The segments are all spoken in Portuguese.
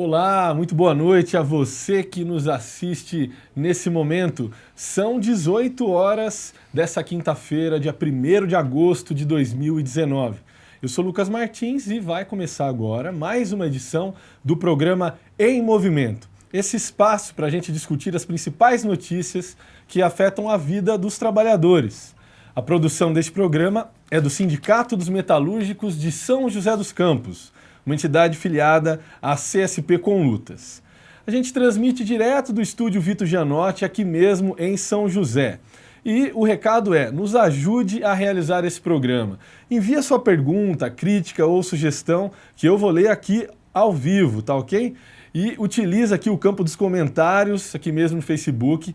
Olá, muito boa noite a você que nos assiste nesse momento. São 18 horas dessa quinta-feira, dia 1º de agosto de 2019. Eu sou Lucas Martins e vai começar agora mais uma edição do programa Em Movimento. Esse espaço para a gente discutir as principais notícias que afetam a vida dos trabalhadores. A produção deste programa é do Sindicato dos Metalúrgicos de São José dos Campos, uma entidade filiada à CSP Conlutas. A gente transmite direto do estúdio Vitor Gianotti, aqui mesmo em São José. E o recado é, nos ajude a realizar esse programa. Envie a sua pergunta, crítica ou sugestão, que eu vou ler aqui ao vivo, tá ok? E utiliza aqui o campo dos comentários, aqui mesmo no Facebook,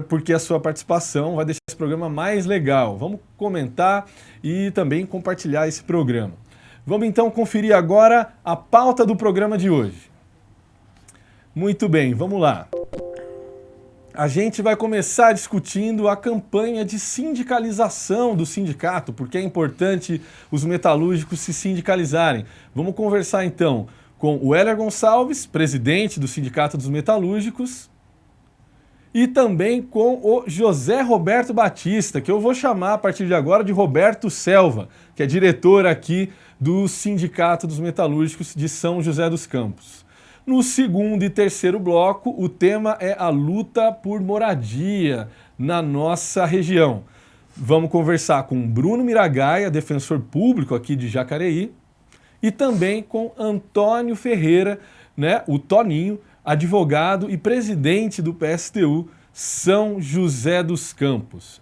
porque a sua participação vai deixar esse programa mais legal. Vamos comentar e também compartilhar esse programa. Vamos então conferir agora a pauta do programa de hoje. Muito bem, vamos lá. A gente vai começar discutindo a campanha de sindicalização do sindicato, porque é importante os metalúrgicos se sindicalizarem. Vamos conversar então com o Heller Gonçalves, presidente do Sindicato dos Metalúrgicos, e também com o José Roberto Batista, que eu vou chamar a partir de agora de Roberto Selva, que é diretor aqui do Sindicato dos Metalúrgicos de São José dos Campos. No segundo e terceiro bloco, o tema é a luta por moradia na nossa região. Vamos conversar com Bruno Miragaia, defensor público aqui de Jacareí, e também com Antônio Ferreira, né, o Toninho, advogado e presidente do PSTU São José dos Campos.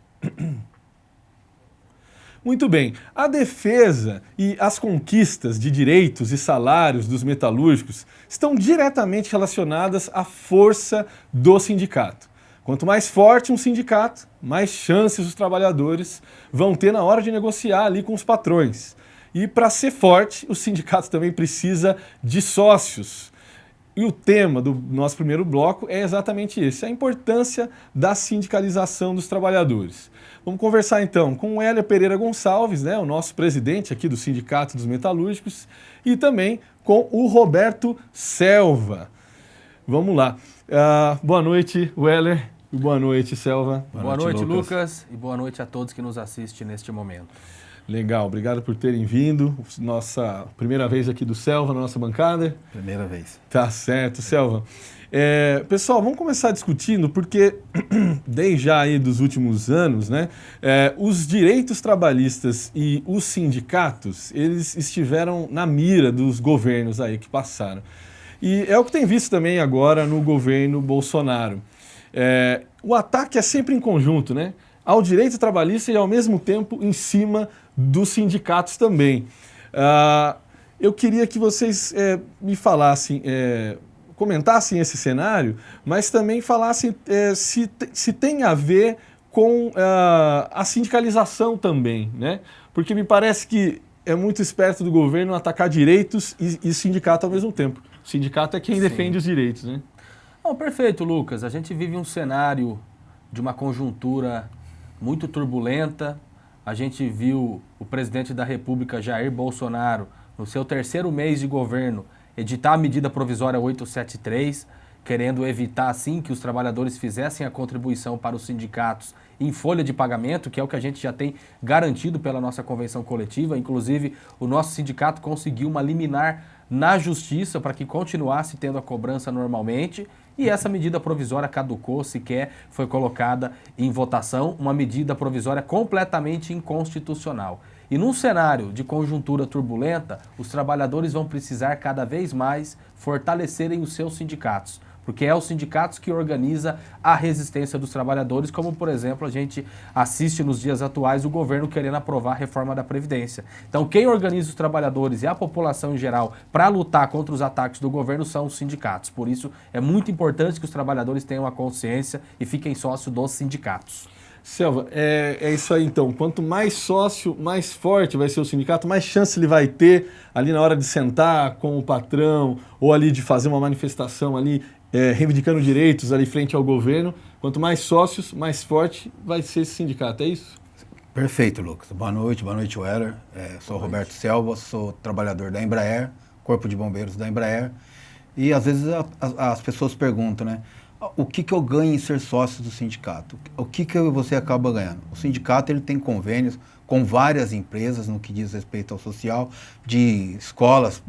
Muito bem, a defesa e as conquistas de direitos e salários dos metalúrgicos estão diretamente relacionadas à força do sindicato. Quanto mais forte um sindicato, mais chances os trabalhadores vão ter na hora de negociar ali com os patrões. E para ser forte, o sindicato também precisa de sócios. E o tema do nosso primeiro bloco é exatamente esse, a importância da sindicalização dos trabalhadores. Vamos conversar então com o Heller Pereira Gonçalves, né, o nosso presidente aqui do Sindicato dos Metalúrgicos, e também com o Roberto Selva. Vamos lá. Boa noite, Heller, e boa noite, Selva. Boa noite, Lucas, e boa noite a todos que nos assistem neste momento. Legal, obrigado por terem vindo. Nossa primeira vez aqui do Selva na nossa bancada. Primeira vez. Tá certo, Selva. Pessoal, vamos começar discutindo, porque desde já aí dos últimos anos, né, os direitos trabalhistas e os sindicatos, eles estiveram na mira dos governos aí que passaram. E é o que tem visto também agora no governo Bolsonaro. O ataque é sempre em conjunto, né? Ao direito trabalhista e ao mesmo tempo em cima dos sindicatos também. Eu queria que vocês me falassem, comentassem esse cenário, mas também falassem se tem a ver com a sindicalização também, né? Porque me parece que é muito esperto do governo atacar direitos e sindicato ao mesmo tempo. O sindicato é quem defende os direitos, né? Não, perfeito, Lucas. A gente vive um cenário de uma conjuntura muito turbulenta. A gente viu o presidente da República, Jair Bolsonaro, no seu terceiro mês de governo, editar a medida provisória 873, querendo evitar, assim, que os trabalhadores fizessem a contribuição para os sindicatos em folha de pagamento, que é o que a gente já tem garantido pela nossa convenção coletiva. Inclusive, o nosso sindicato conseguiu uma liminar na justiça para que continuasse tendo a cobrança normalmente. E essa medida provisória caducou, sequer foi colocada em votação, uma medida provisória completamente inconstitucional. E num cenário de conjuntura turbulenta, os trabalhadores vão precisar cada vez mais fortalecerem os seus sindicatos, porque é os sindicatos que organiza a resistência dos trabalhadores, como, por exemplo, a gente assiste nos dias atuais o governo querendo aprovar a reforma da Previdência. Então, quem organiza os trabalhadores e a população em geral para lutar contra os ataques do governo são os sindicatos. Por isso, é muito importante que os trabalhadores tenham a consciência e fiquem sócios dos sindicatos. Selva, é isso aí então. Quanto mais sócio, mais forte vai ser o sindicato, mais chance ele vai ter ali na hora de sentar com o patrão ou ali de fazer uma manifestação ali, reivindicando direitos ali frente ao governo. Quanto mais sócios, mais forte vai ser esse sindicato, é isso? Perfeito, Lucas. Boa noite, Weller. Sou Roberto Selva, sou trabalhador da Embraer, Corpo de Bombeiros da Embraer. E às vezes as pessoas perguntam, né? O que eu ganho em ser sócio do sindicato? O que você acaba ganhando? O sindicato ele tem convênios com várias empresas no que diz respeito ao social, de escolas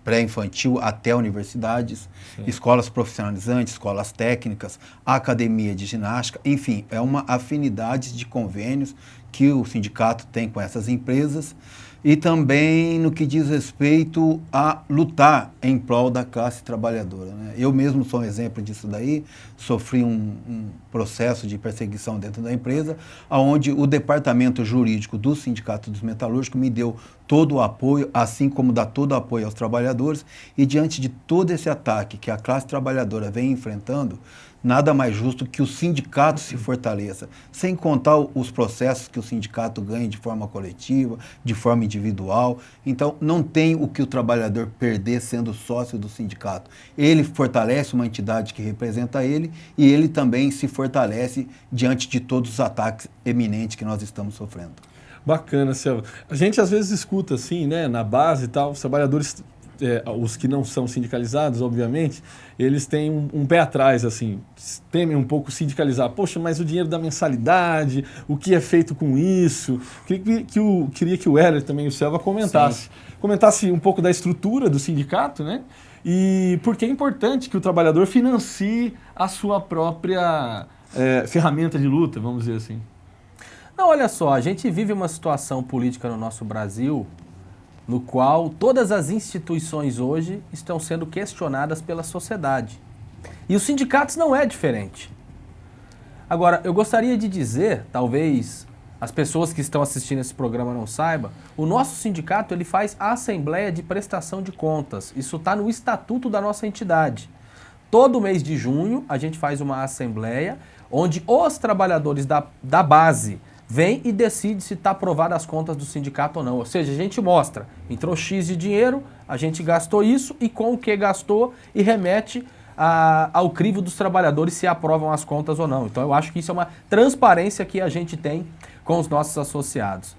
pré-infantil até universidades, escolas profissionalizantes, escolas técnicas, academia de ginástica, enfim, é uma afinidade de convênios que o sindicato tem com essas empresas e também no que diz respeito a lutar em prol da classe trabalhadora, né? Eu mesmo sou um exemplo disso daí, sofri um processo de perseguição dentro da empresa, onde o departamento jurídico do Sindicato dos Metalúrgicos me deu todo o apoio, assim como dá todo o apoio aos trabalhadores, e diante de todo esse ataque que a classe trabalhadora vem enfrentando, nada mais justo que o sindicato se fortaleça, sem contar os processos que o sindicato ganha de forma coletiva, de forma individual. Então, não tem o que o trabalhador perder sendo sócio do sindicato. Ele fortalece uma entidade que representa ele e ele também se fortalece diante de todos os ataques eminentes que nós estamos sofrendo. Bacana, Selva. A gente às vezes escuta assim, né, na base e tal, os trabalhadores, os que não são sindicalizados, obviamente, eles têm um pé atrás, assim, temem um pouco sindicalizar. Poxa, mas o dinheiro da mensalidade, o que é feito com isso? Queria que o Heller também, o Selva, comentasse um pouco da estrutura do sindicato, né? E por que é importante que o trabalhador financie a sua própria ferramenta de luta, vamos dizer assim. Não, olha só, a gente vive uma situação política no nosso Brasil no qual todas as instituições hoje estão sendo questionadas pela sociedade. E os sindicatos não é diferente. Agora, eu gostaria de dizer, talvez as pessoas que estão assistindo esse programa não saibam, o nosso sindicato ele faz a Assembleia de Prestação de Contas. Isso está no estatuto da nossa entidade. Todo mês de junho a gente faz uma assembleia onde os trabalhadores da base vem e decide se está aprovada as contas do sindicato ou não. Ou seja, a gente mostra, entrou X de dinheiro, a gente gastou isso e com o que gastou e remete ao crivo dos trabalhadores se aprovam as contas ou não. Então eu acho que isso é uma transparência que a gente tem com os nossos associados.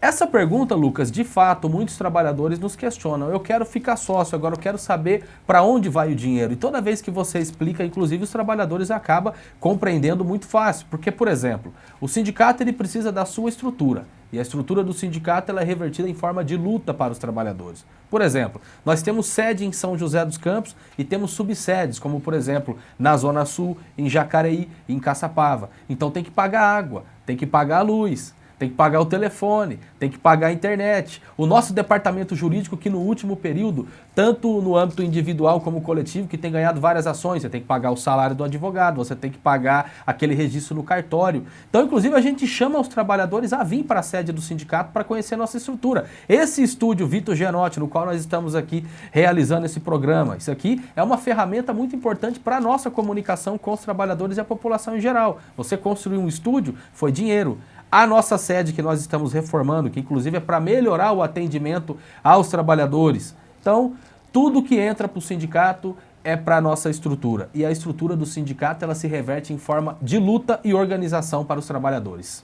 Essa pergunta, Lucas, de fato, muitos trabalhadores nos questionam. Eu quero ficar sócio, agora eu quero saber para onde vai o dinheiro. E toda vez que você explica, inclusive, os trabalhadores acabam compreendendo muito fácil. Porque, por exemplo, o sindicato ele precisa da sua estrutura. E a estrutura do sindicato ela é revertida em forma de luta para os trabalhadores. Por exemplo, nós temos sede em São José dos Campos e temos subsedes, como, por exemplo, na Zona Sul, em Jacareí e em Caçapava. Então tem que pagar água, tem que pagar a luz, tem que pagar o telefone, tem que pagar a internet. O nosso departamento jurídico, que no último período, tanto no âmbito individual como coletivo, que tem ganhado várias ações, você tem que pagar o salário do advogado, você tem que pagar aquele registro no cartório. Então, inclusive, a gente chama os trabalhadores a vir para a sede do sindicato para conhecer a nossa estrutura. Esse estúdio Vitor Gianotti, no qual nós estamos aqui realizando esse programa, isso aqui é uma ferramenta muito importante para a nossa comunicação com os trabalhadores e a população em geral. Você construir um estúdio foi dinheiro. A nossa sede que nós estamos reformando, que inclusive é para melhorar o atendimento aos trabalhadores. Então, tudo que entra para o sindicato é para a nossa estrutura. E a estrutura do sindicato ela se reverte em forma de luta e organização para os trabalhadores.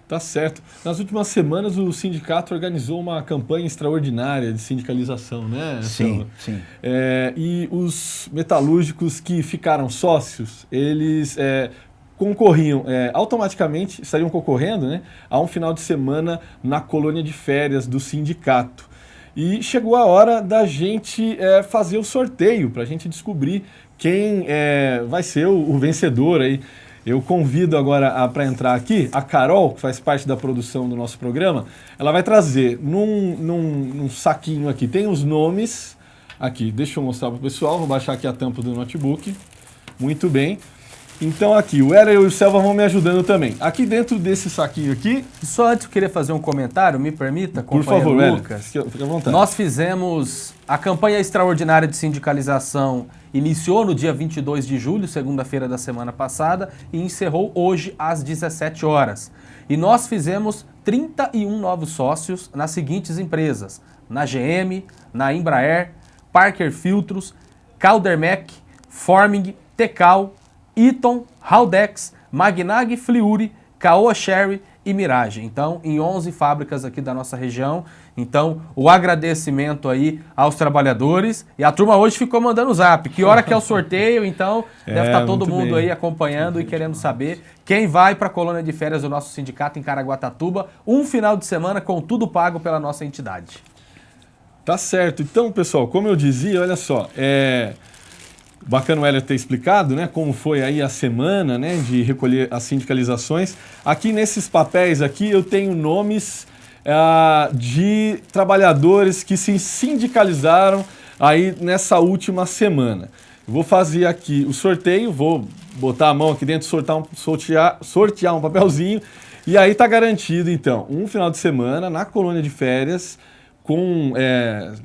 Tá certo. Nas últimas semanas o sindicato organizou uma campanha extraordinária de sindicalização, né? Sim, sim. E os metalúrgicos que ficaram sócios, eles concorriam, automaticamente estariam concorrendo, né, a um final de semana na colônia de férias do sindicato. E chegou a hora da gente fazer o sorteio, para a gente descobrir quem vai ser o vencedor aí. Eu convido agora para entrar aqui a Carol, que faz parte da produção do nosso programa. Ela vai trazer num saquinho aqui, tem os nomes aqui. Deixa eu mostrar para o pessoal, vou baixar aqui a tampa do notebook. Muito bem. Então aqui, o Heller e o Selva vão me ajudando também. Aqui dentro desse saquinho aqui... Só antes eu queria fazer um comentário, me permita, por favor, Lucas. Fica à vontade. Nós fizemos a campanha extraordinária de sindicalização, iniciou no dia 22 de julho, segunda-feira da semana passada, e encerrou hoje às 17 horas. E nós fizemos 31 novos sócios nas seguintes empresas: na GM, na Embraer, Parker Filtros, Caldermec, Forming, Tecal, Eaton, Haldex, Magnag Fliuri, Caoa Sherry e Mirage. Então, em 11 fábricas aqui da nossa região. Então, o agradecimento aí aos trabalhadores. E a turma hoje ficou mandando o zap. Que hora que é o sorteio? Então, deve estar todo mundo aí acompanhando e querendo saber quem vai para a colônia de férias do nosso sindicato em Caraguatatuba. Um final de semana com tudo pago pela nossa entidade. Tá certo. Então, pessoal, como eu dizia, olha só, bacana o Hélio ter explicado, né, como foi aí a semana, né, de recolher as sindicalizações. Aqui nesses papéis aqui eu tenho nomes de trabalhadores que se sindicalizaram aí nessa última semana. Eu vou fazer aqui o sorteio, vou botar a mão aqui dentro, sortear um papelzinho e aí tá garantido então um final de semana na colônia de férias com,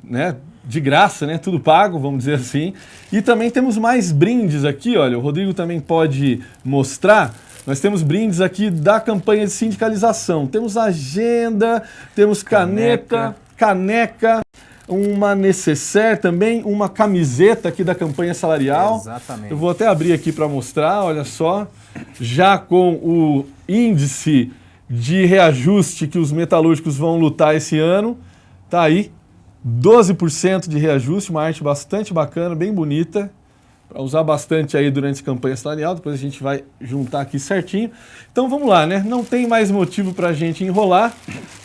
né, de graça, né, tudo pago, vamos dizer assim. E também temos mais brindes aqui, olha, o Rodrigo também pode mostrar. Nós temos brindes aqui da campanha de sindicalização. Temos agenda, temos caneca, uma necessaire também, uma camiseta aqui da campanha salarial. Exatamente. Eu vou até abrir aqui para mostrar, olha só, já com o índice de reajuste que os metalúrgicos vão lutar esse ano. Tá aí, 12% de reajuste, uma arte bastante bacana, bem bonita, para usar bastante aí durante a campanha salarial, depois a gente vai juntar aqui certinho. Então vamos lá, né? Não tem mais motivo para a gente enrolar.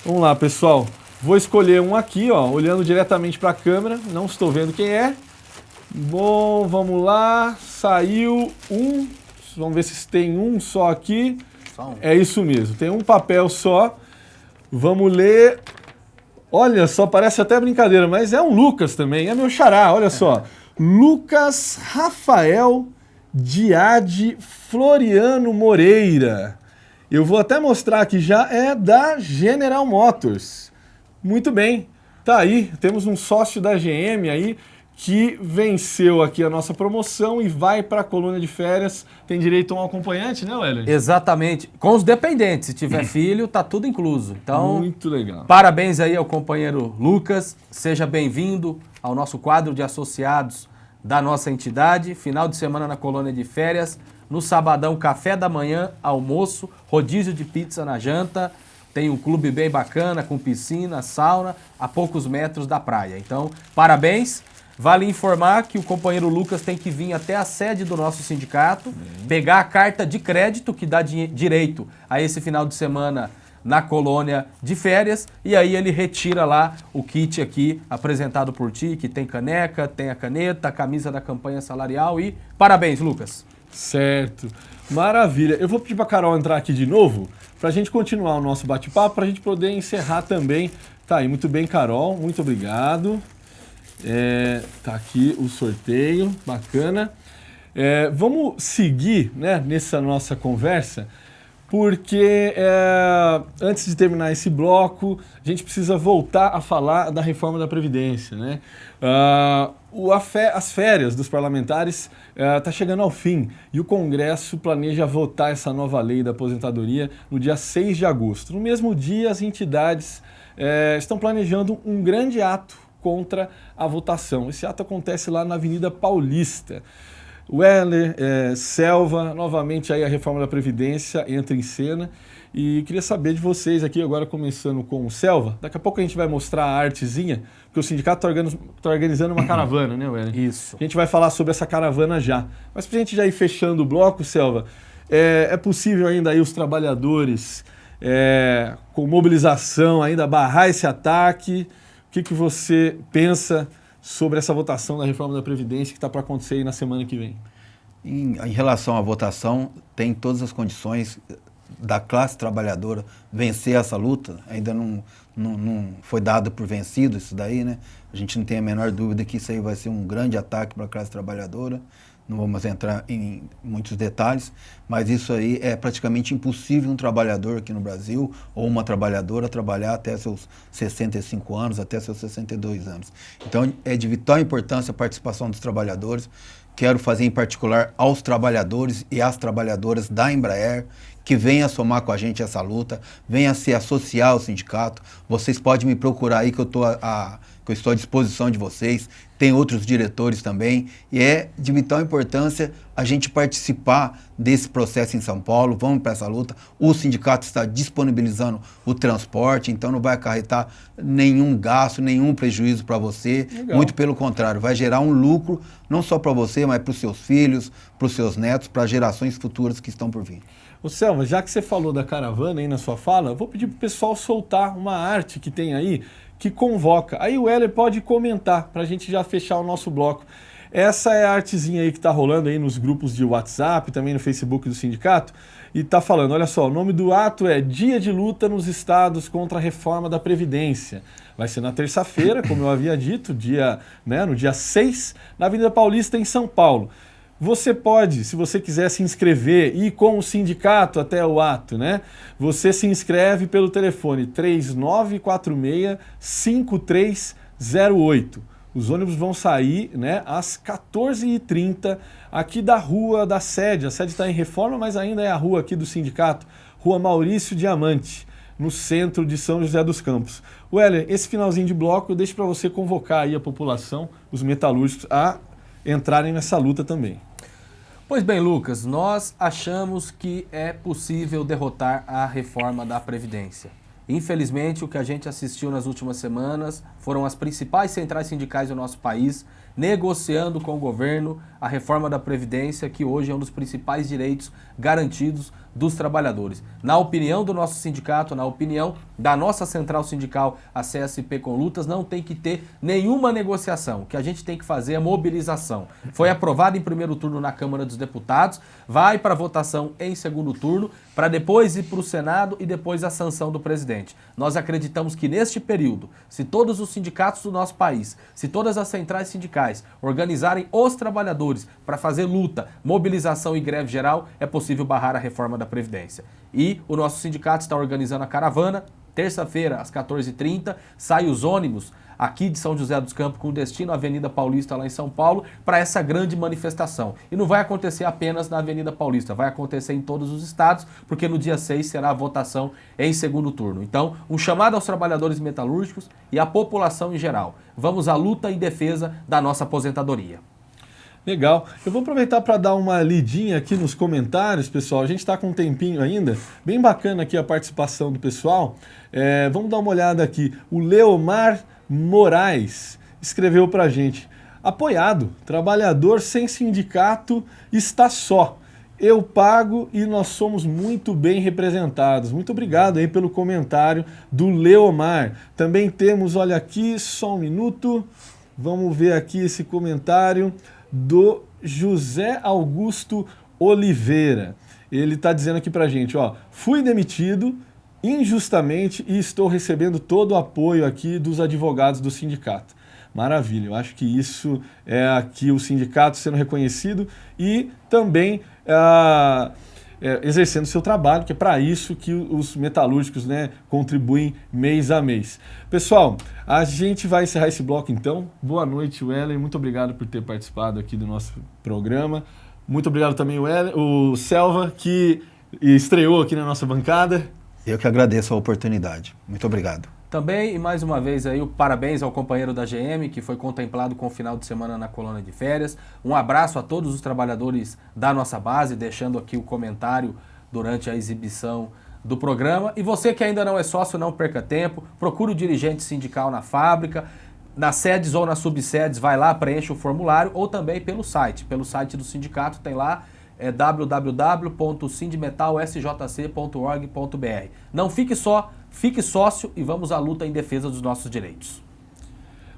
Vamos lá, pessoal. Vou escolher um aqui, ó, olhando diretamente para a câmera, não estou vendo quem é. Bom, vamos lá, saiu um, vamos ver se tem um só aqui. Só um. É isso mesmo, tem um papel só. Vamos ler. Olha só, parece até brincadeira, mas é um Lucas também, é meu xará, olha só. Lucas Rafael Diade Floriano Moreira. Eu vou até mostrar que já é da General Motors. Muito bem, tá aí, temos um sócio da GM aí que venceu aqui a nossa promoção e vai para a colônia de férias. Tem direito a um acompanhante, né, Wellington? Exatamente. Com os dependentes, se tiver filho, tá tudo incluso. Então, muito legal. Parabéns aí ao companheiro Lucas. Seja bem-vindo ao nosso quadro de associados da nossa entidade. Final de semana na colônia de férias. No sabadão, café da manhã, almoço, rodízio de pizza na janta. Tem um clube bem bacana, com piscina, sauna, a poucos metros da praia. Então, parabéns. Vale informar que o companheiro Lucas tem que vir até a sede do nosso sindicato, pegar a carta de crédito que dá direito a esse final de semana na colônia de férias, e aí ele retira lá o kit aqui apresentado por ti, que tem caneca, tem a caneta, a camisa da campanha salarial e parabéns, Lucas. Certo. Maravilha. Eu vou pedir para a Carol entrar aqui de novo para a gente continuar o nosso bate-papo, para a gente poder encerrar também. Tá aí, muito bem, Carol, muito obrigado. Tá aqui o sorteio, bacana. Vamos seguir, né, nessa nossa conversa, porque antes de terminar esse bloco, a gente precisa voltar a falar da reforma da Previdência, né? As férias dos parlamentares tá chegando ao fim e o Congresso planeja votar essa nova lei da aposentadoria no dia 6 de agosto. No mesmo dia, as entidades estão planejando um grande ato contra a votação. Esse ato acontece lá na Avenida Paulista. Weller, Selva, novamente aí a reforma da Previdência entra em cena e queria saber de vocês aqui, agora começando com o Selva, daqui a pouco a gente vai mostrar a artezinha, porque o sindicato está organizando uma caravana, né, Weller? Isso. A gente vai falar sobre essa caravana já. Mas para a gente já ir fechando o bloco, Selva, é possível ainda aí os trabalhadores com mobilização ainda barrar esse ataque? O que você pensa sobre essa votação da reforma da Previdência que está para acontecer aí na semana que vem? Em relação à votação, tem todas as condições da classe trabalhadora vencer essa luta. Ainda não foi dado por vencido isso daí, né? A gente não tem a menor dúvida que isso aí vai ser um grande ataque para a classe trabalhadora. Não vamos entrar em muitos detalhes, mas isso aí é praticamente impossível um trabalhador aqui no Brasil ou uma trabalhadora trabalhar até seus 65 anos, até seus 62 anos. Então é de vital importância a participação dos trabalhadores. Quero fazer em particular aos trabalhadores e às trabalhadoras da Embraer que venha somar com a gente essa luta, venha se associar ao sindicato. Vocês podem me procurar aí que eu estou que eu estou à disposição de vocês, tem outros diretores também, e é de vital importância a gente participar desse processo em São Paulo. Vamos para essa luta. O sindicato está disponibilizando o transporte, então não vai acarretar nenhum gasto, nenhum prejuízo para você. Legal. Muito pelo contrário, vai gerar um lucro, não só para você, mas para os seus filhos, para os seus netos, para gerações futuras que estão por vir. Ô Selva, já que você falou da caravana aí na sua fala, eu vou pedir pro pessoal soltar uma arte que tem aí, que convoca. Aí o Heller pode comentar, para a gente já fechar o nosso bloco. Essa é a artezinha aí que está rolando aí nos grupos de WhatsApp, também no Facebook do sindicato, e está falando, olha só, o nome do ato é Dia de Luta nos Estados contra a Reforma da Previdência. Vai ser na terça-feira, como eu havia dito, no dia 6, na Avenida Paulista, em São Paulo. Você pode, se você quiser se inscrever e ir com o sindicato até o ato, né? Você se inscreve pelo telefone 3946-5308. Os ônibus vão sair, né, às 14h30 aqui da rua da sede. A sede está em reforma, mas ainda é a rua aqui do sindicato, Rua Maurício Diamante, no centro de São José dos Campos. Weller, esse finalzinho de bloco eu deixo para você convocar aí a população, os metalúrgicos, a entrarem nessa luta também. Pois bem, Lucas, nós achamos que é possível derrotar a reforma da Previdência. Infelizmente, o que a gente assistiu nas últimas semanas foram as principais centrais sindicais do nosso país negociando com o governo a reforma da Previdência, que hoje é um dos principais direitos garantidos dos trabalhadores. Na opinião do nosso sindicato, na opinião da nossa central sindical, a CSP com Lutas, não tem que ter nenhuma negociação. O que a gente tem que fazer é mobilização. Foi aprovado em primeiro turno na Câmara dos Deputados, vai para votação em segundo turno, para depois ir para o Senado e depois a sanção do presidente. Nós acreditamos que neste período, se todos os sindicatos do nosso país, se todas as centrais sindicais organizarem os trabalhadores para fazer luta, mobilização e greve geral, é possível barrar a reforma da Previdência. E o nosso sindicato está organizando a caravana. Terça-feira, às 14h30, saem os ônibus aqui de São José dos Campos com destino à Avenida Paulista, lá em São Paulo, para essa grande manifestação. E não vai acontecer apenas na Avenida Paulista, vai acontecer em todos os estados, porque no dia 6 será a votação em segundo turno. Então, um chamado aos trabalhadores metalúrgicos e à população em geral. Vamos à luta em defesa da nossa aposentadoria. Legal. Eu vou aproveitar para dar uma lidinha aqui nos comentários, pessoal. A gente está com um tempinho ainda. Bem bacana aqui a participação do pessoal. Vamos dar uma olhada aqui. O Leomar Moraes escreveu para a gente. Apoiado. Trabalhador sem sindicato está só. Eu pago e nós somos muito bem representados. Muito obrigado aí pelo comentário do Leomar. Também temos, olha aqui, só um minuto. Vamos ver aqui esse comentário do José Augusto Oliveira. Ele está dizendo aqui pra gente, ó, fui demitido injustamente e estou recebendo todo o apoio aqui dos advogados do sindicato. Maravilha, eu acho que isso é aqui o sindicato sendo reconhecido e também exercendo seu trabalho, que é para isso que os metalúrgicos, né, contribuem mês a mês. Pessoal, a gente vai encerrar esse bloco então. Boa noite, Weller. Muito obrigado por ter participado aqui do nosso programa. Muito obrigado também, o Selva, que estreou aqui na nossa bancada. Eu que agradeço a oportunidade. Muito obrigado. Também, e mais uma vez, aí, parabéns ao companheiro da GM, que foi contemplado com o final de semana na colônia de férias. Um abraço a todos os trabalhadores da nossa base, deixando aqui o comentário durante a exibição do programa. E você que ainda não é sócio, não perca tempo, procure o dirigente sindical na fábrica, nas sedes ou nas subsedes, vai lá, preenche o formulário, ou também pelo site do sindicato, tem lá, www.sindmetalsjc.org.br. Não fique só, fique sócio e vamos à luta em defesa dos nossos direitos.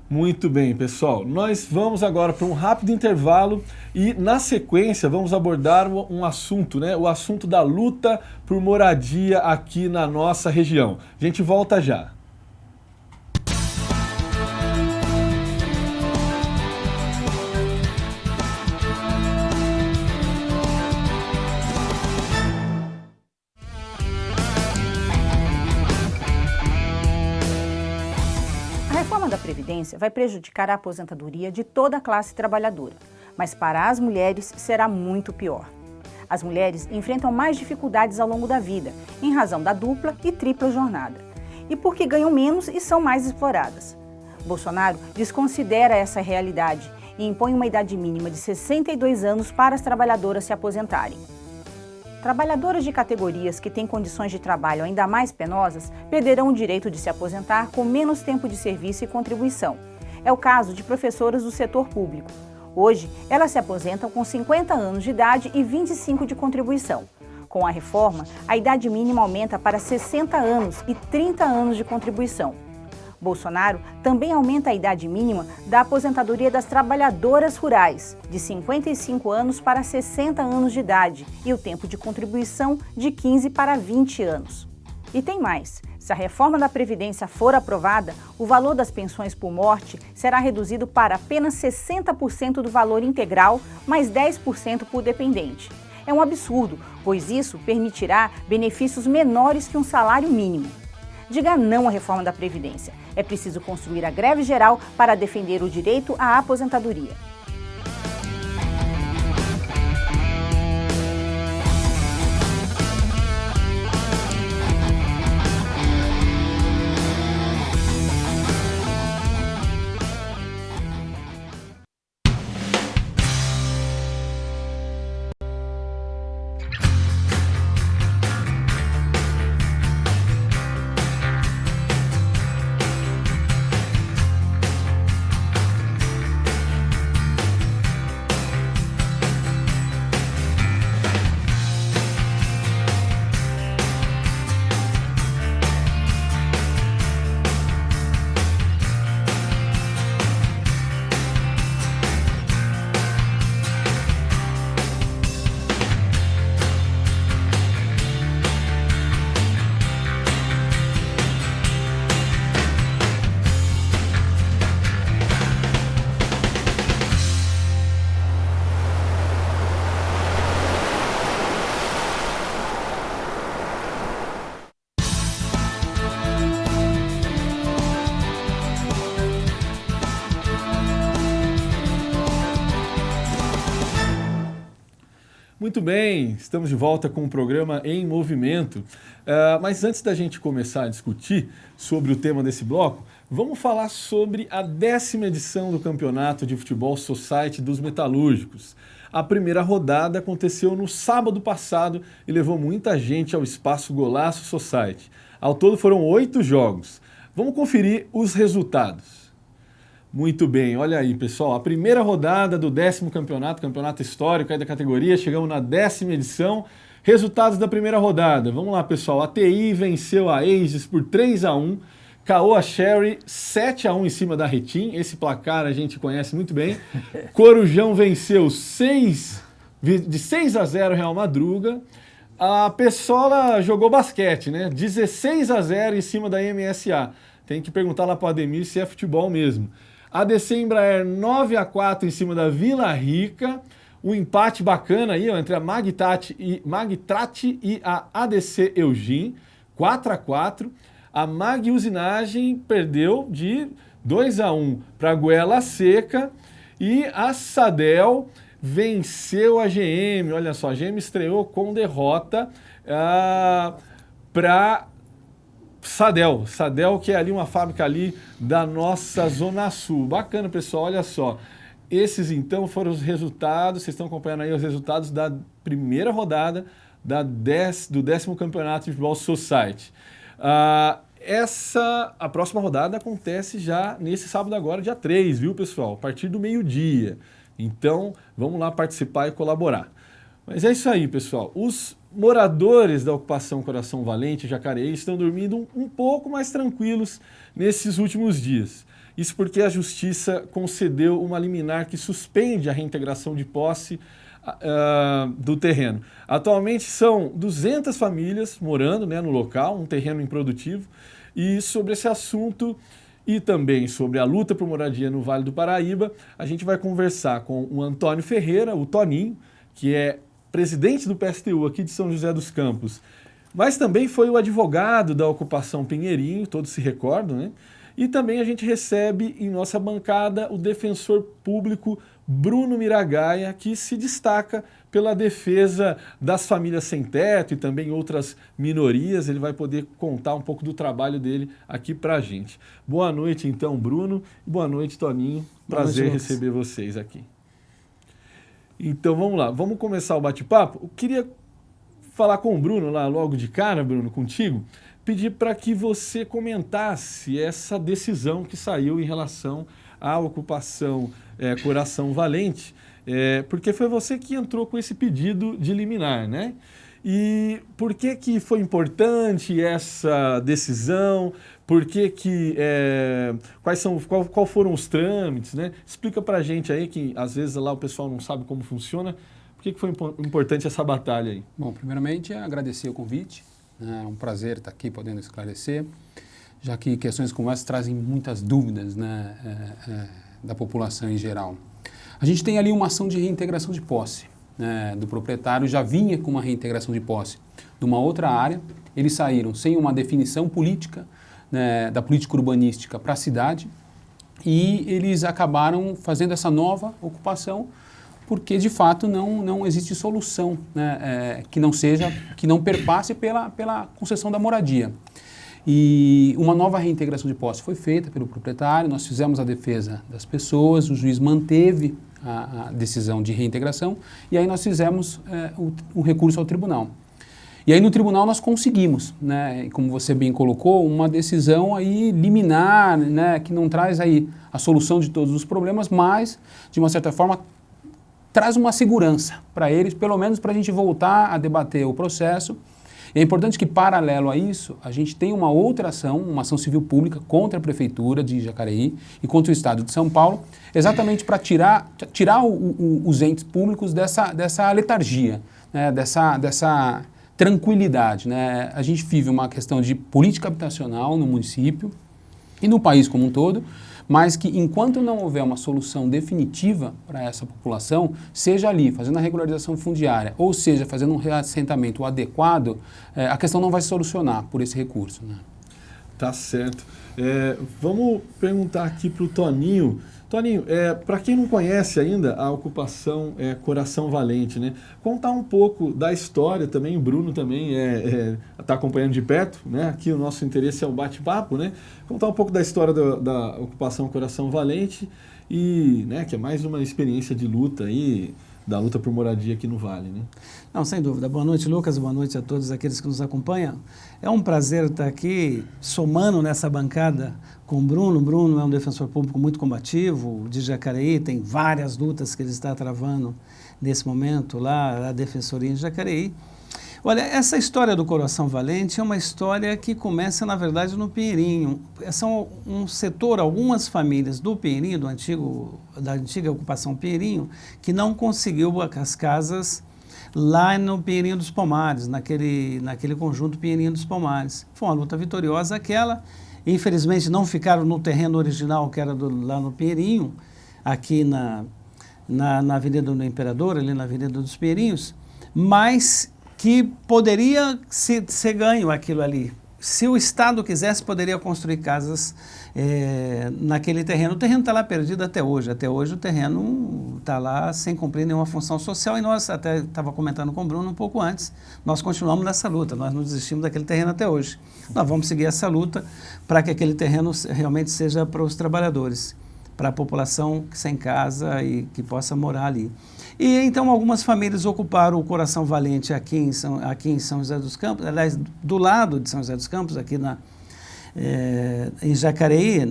Muito bem, pessoal. Nós vamos agora para um rápido intervalo e, na sequência, vamos abordar um assunto, né? O assunto da luta por moradia aqui na nossa região. A gente volta já. A reforma da Previdência vai prejudicar a aposentadoria de toda a classe trabalhadora, mas para as mulheres será muito pior. As mulheres enfrentam mais dificuldades ao longo da vida, em razão da dupla e tripla jornada, e porque ganham menos e são mais exploradas. Bolsonaro desconsidera essa realidade e impõe uma idade mínima de 62 anos para as trabalhadoras se aposentarem. Trabalhadoras de categorias que têm condições de trabalho ainda mais penosas perderão o direito de se aposentar com menos tempo de serviço e contribuição. É o caso de professoras do setor público. Hoje, elas se aposentam com 50 anos de idade e 25 de contribuição. Com a reforma, a idade mínima aumenta para 60 anos e 30 anos de contribuição. Bolsonaro também aumenta a idade mínima da aposentadoria das trabalhadoras rurais, de 55 anos para 60 anos de idade, e o tempo de contribuição de 15 para 20 anos. E tem mais. Se a reforma da Previdência for aprovada, o valor das pensões por morte será reduzido para apenas 60% do valor integral, mais 10% por dependente. É um absurdo, pois isso permitirá benefícios menores que um salário mínimo. Diga não à reforma da Previdência. É preciso construir a greve geral para defender o direito à aposentadoria. Muito bem, estamos de volta com o programa Em Movimento. Mas antes da gente começar a discutir sobre o tema desse bloco, vamos falar sobre a 10ª edição do Campeonato de Futebol Society dos Metalúrgicos. A primeira rodada aconteceu no sábado passado e levou muita gente ao Espaço Golaço Society. Ao todo foram 8 jogos. Vamos conferir os resultados. Muito bem, olha aí, pessoal, a primeira rodada do 10º campeonato histórico aí da categoria, chegamos na 10ª edição. Resultados da primeira rodada, vamos lá, pessoal, a TI venceu a Aegis por 3-1, Caoa Sherry 7-1 em cima da Retim, esse placar a gente conhece muito bem. Corujão venceu de 6-0 Real Madruga. A Pessola jogou basquete, né? 16-0 em cima da MSA. Tem que perguntar lá para o Ademir se é futebol mesmo. A ADC Embraer 9-4 em cima da Vila Rica. Um empate bacana aí, ó, entre a Magtrate e a ADC Eugene, 4-4. A Mag Usinagem perdeu de 2-1 para a Goela Seca. E a Sadel venceu a GM. Olha só, a GM estreou com derrota para Sadel, que é ali uma fábrica ali da nossa Zona Sul. Bacana, pessoal, olha só. Esses, então, foram os resultados, vocês estão acompanhando aí os resultados da primeira rodada do 10º Campeonato de Futebol Society. A próxima rodada acontece já nesse sábado agora, dia 3, viu, pessoal? A partir do meio-dia. Então, vamos lá participar e colaborar. Mas é isso aí, pessoal. Os moradores da ocupação Coração Valente e Jacareí estão dormindo um pouco mais tranquilos nesses últimos dias. Isso porque a Justiça concedeu uma liminar que suspende a reintegração de posse do terreno. Atualmente são 200 famílias morando, né, no local, um terreno improdutivo. E sobre esse assunto e também sobre a luta por moradia no Vale do Paraíba, a gente vai conversar com o Antônio Ferreira, o Toninho, que é presidente do PSTU aqui de São José dos Campos, mas também foi o advogado da ocupação Pinheirinho, todos se recordam, né? E também a gente recebe em nossa bancada o defensor público Bruno Miragaia, que se destaca pela defesa das famílias sem teto e também outras minorias. Ele vai poder contar um pouco do trabalho dele aqui para a gente. Boa noite, então, Bruno. Boa noite, Toninho. Prazer receber vocês aqui. Então, vamos lá. Vamos começar o bate-papo. Eu queria falar com o Bruno lá logo de cara, Bruno, contigo. Pedir para que você comentasse essa decisão que saiu em relação à ocupação Coração Valente, porque foi você que entrou com esse pedido de liminar, né? E por que foi importante essa decisão? Por que qual foram os trâmites, né? Explica para a gente aí, que às vezes lá o pessoal não sabe como funciona. Por que foi importante essa batalha aí? Bom, primeiramente, agradecer o convite. É um prazer estar aqui podendo esclarecer, já que questões como essa trazem muitas dúvidas, né, da população em geral. A gente tem ali uma ação de reintegração de posse, né, do proprietário, já vinha com uma reintegração de posse de uma outra área, eles saíram sem uma definição política, né, da política urbanística para a cidade, e eles acabaram fazendo essa nova ocupação, porque de fato não existe solução, né, que não perpasse pela concessão da moradia. E uma nova reintegração de posse foi feita pelo proprietário, nós fizemos a defesa das pessoas, o juiz manteve a decisão de reintegração, e aí nós fizemos o recurso ao tribunal. E aí no tribunal nós conseguimos, né, como você bem colocou, uma decisão aí liminar, né, que não traz aí a solução de todos os problemas, mas de uma certa forma traz uma segurança para eles, pelo menos para a gente voltar a debater o processo. E é importante que, paralelo a isso, a gente tenha uma outra ação, uma ação civil pública contra a Prefeitura de Jacareí e contra o Estado de São Paulo, exatamente para tirar os entes públicos dessa letargia, né, dessa tranquilidade, né? A gente vive uma questão de política habitacional no município e no país como um todo, mas que enquanto não houver uma solução definitiva para essa população, seja ali fazendo a regularização fundiária, ou seja, fazendo um reassentamento adequado, a questão não vai se solucionar por esse recurso, né? Tá certo. Vamos perguntar aqui para o Toninho. Toninho, para quem não conhece ainda a ocupação Coração Valente, né? Contar um pouco da história também, o Bruno também está acompanhando de perto, né? Aqui o nosso interesse é o bate-papo, né? Contar um pouco da história da ocupação Coração Valente e, né, que é mais uma experiência de luta aí, da luta por moradia aqui no Vale, né? Não, sem dúvida. Boa noite, Lucas. Boa noite a todos aqueles que nos acompanham. É um prazer estar aqui somando nessa bancada com o Bruno. O Bruno é um defensor público muito combativo de Jacareí, tem várias lutas que ele está travando nesse momento lá, a Defensoria em Jacareí. Olha, essa história do Coração Valente é uma história que começa, na verdade, no Pinheirinho. São um setor, algumas famílias do Pinheirinho, da antiga ocupação Pinheirinho, que não conseguiu as casas lá no Pinheirinho dos Pomares, naquele conjunto Pinheirinho dos Pomares. Foi uma luta vitoriosa aquela. Infelizmente, não ficaram no terreno original, que era lá no Pinheirinho, aqui na Avenida do Imperador, ali na Avenida dos Pinheirinhos, mas que poderia ser ganho aquilo ali. Se o Estado quisesse, poderia construir casas naquele terreno. O terreno está lá perdido até hoje. Até hoje o terreno está lá sem cumprir nenhuma função social, e nós, até estava comentando com o Bruno um pouco antes, nós continuamos nessa luta, nós não desistimos daquele terreno até hoje. Nós vamos seguir essa luta para que aquele terreno realmente seja para os trabalhadores, para a população sem casa e que possa morar ali. E então algumas famílias ocuparam o Coração Valente aqui em São José dos Campos, aliás, do lado de São José dos Campos, aqui em Jacareí,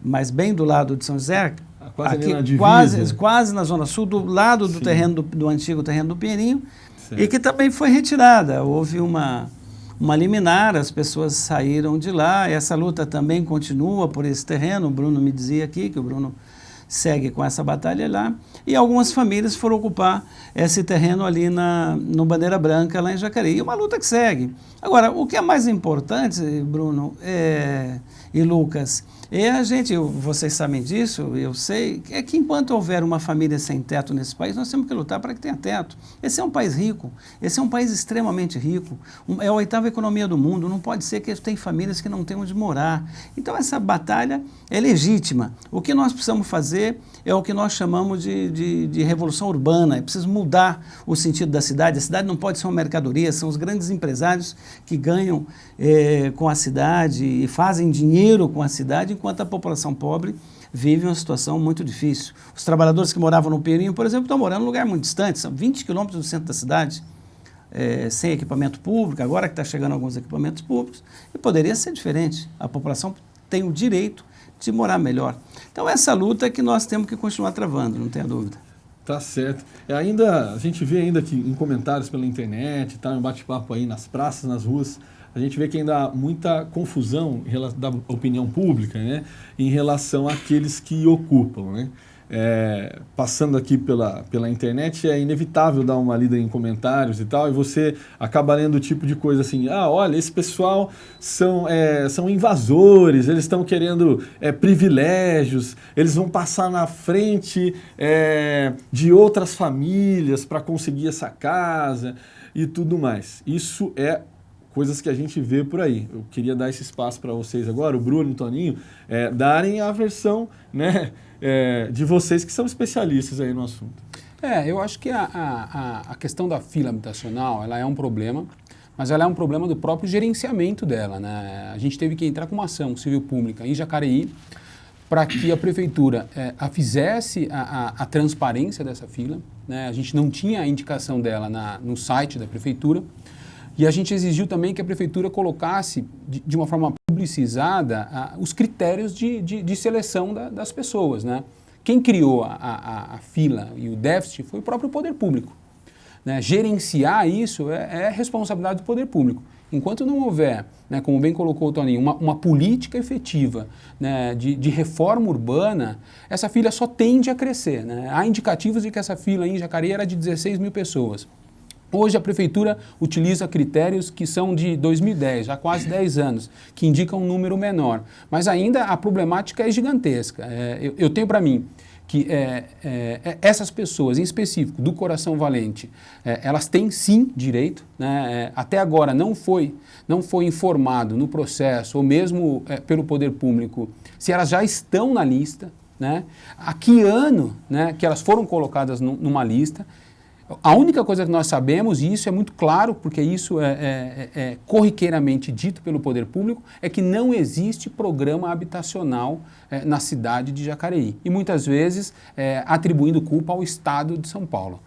mas bem do lado de São José, quase aqui, na divisa. quase na zona sul, do lado do terreno do antigo terreno do Pinheirinho, certo. E que também foi retirada. Houve uma liminar, as pessoas saíram de lá, essa luta também continua por esse terreno. O Bruno me dizia aqui que o Bruno segue com essa batalha lá, e algumas famílias foram ocupar esse terreno ali no Bandeira Branca, lá em Jacareí. Uma luta que segue. Agora, o que é mais importante, Bruno e Lucas, E a gente, vocês sabem disso, eu sei, é que enquanto houver uma família sem teto nesse país, nós temos que lutar para que tenha teto. Esse é um país rico, esse é um país extremamente rico, é a 8ª economia do mundo, não pode ser que tem famílias que não tenham onde morar. Então essa batalha é legítima. O que nós precisamos fazer é o que nós chamamos de revolução urbana, é preciso mudar o sentido da cidade. A cidade não pode ser uma mercadoria, são os grandes empresários que ganham com a cidade e fazem dinheiro com a cidade, enquanto a população pobre vive uma situação muito difícil. Os trabalhadores que moravam no Peninho, por exemplo, estão morando em um lugar muito distante, são 20 quilômetros do centro da cidade, sem equipamento público, agora que está chegando alguns equipamentos públicos, e poderia ser diferente. A população tem o direito de morar melhor. Então essa luta é que nós temos que continuar travando, não tenha dúvida. Tá certo. A gente vê ainda que em comentários pela internet, tá, em bate-papo aí nas praças, nas ruas, a gente vê que ainda há muita confusão da opinião pública, né, em relação àqueles que ocupam, né? Passando aqui pela internet, é inevitável dar uma lida em comentários e tal, e você acaba lendo o tipo de coisa assim, olha, esse pessoal são invasores, eles estão querendo privilégios, eles vão passar na frente de outras famílias para conseguir essa casa e tudo mais. Isso é coisas que a gente vê por aí. Eu queria dar esse espaço para vocês agora, o Bruno e o Toninho, darem a versão, né, de vocês que são especialistas aí no assunto. Eu acho que a questão da fila habitacional, ela é um problema, mas ela é um problema do próprio gerenciamento dela, né? A gente teve que entrar com uma ação civil pública em Jacareí para que a prefeitura fizesse a transparência dessa fila, né? A gente não tinha a indicação dela no site da prefeitura. E a gente exigiu também que a prefeitura colocasse, de uma forma publicizada, os critérios de seleção das pessoas, né? Quem criou a fila e o déficit foi o próprio poder público, né? Gerenciar isso é responsabilidade do poder público. Enquanto não houver, né, como bem colocou o Toninho, uma política efetiva, né, de reforma urbana, essa fila só tende a crescer, né? Há indicativos de que essa fila em Jacareí era de 16 mil pessoas. Hoje a prefeitura utiliza critérios que são de 2010, já quase 10 anos, que indicam um número menor. Mas ainda a problemática é gigantesca. Eu tenho para mim que essas pessoas, em específico, do Coração Valente, elas têm sim direito, né? Até agora não foi informado no processo, ou mesmo pelo poder público, se elas já estão na lista, né? A que ano, né, que elas foram colocadas numa lista. A única coisa que nós sabemos, e isso é muito claro, porque isso é corriqueiramente dito pelo poder público, é que não existe programa habitacional na cidade de Jacareí. E muitas vezes atribuindo culpa ao Estado de São Paulo.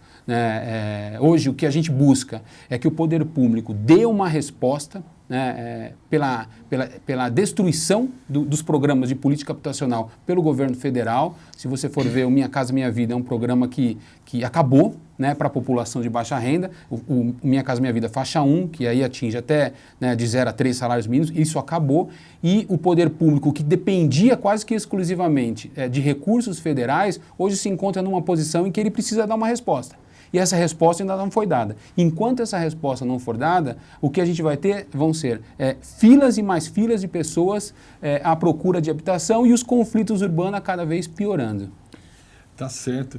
Hoje o que a gente busca é que o poder público dê uma resposta, né, pela destruição dos programas de política habitacional pelo governo federal. Se você for ver o Minha Casa Minha Vida, é um programa que acabou, né, para a população de baixa renda. O Minha Casa Minha Vida faixa 1, que aí atinge até, né, de 0 a 3 salários mínimos, isso acabou. E o poder público, que dependia quase que exclusivamente de recursos federais, hoje se encontra numa posição em que ele precisa dar uma resposta. E essa resposta ainda não foi dada. Enquanto essa resposta não for dada, o que a gente vai ter vão ser filas e mais filas de pessoas à procura de habitação e os conflitos urbanos cada vez piorando. Tá certo.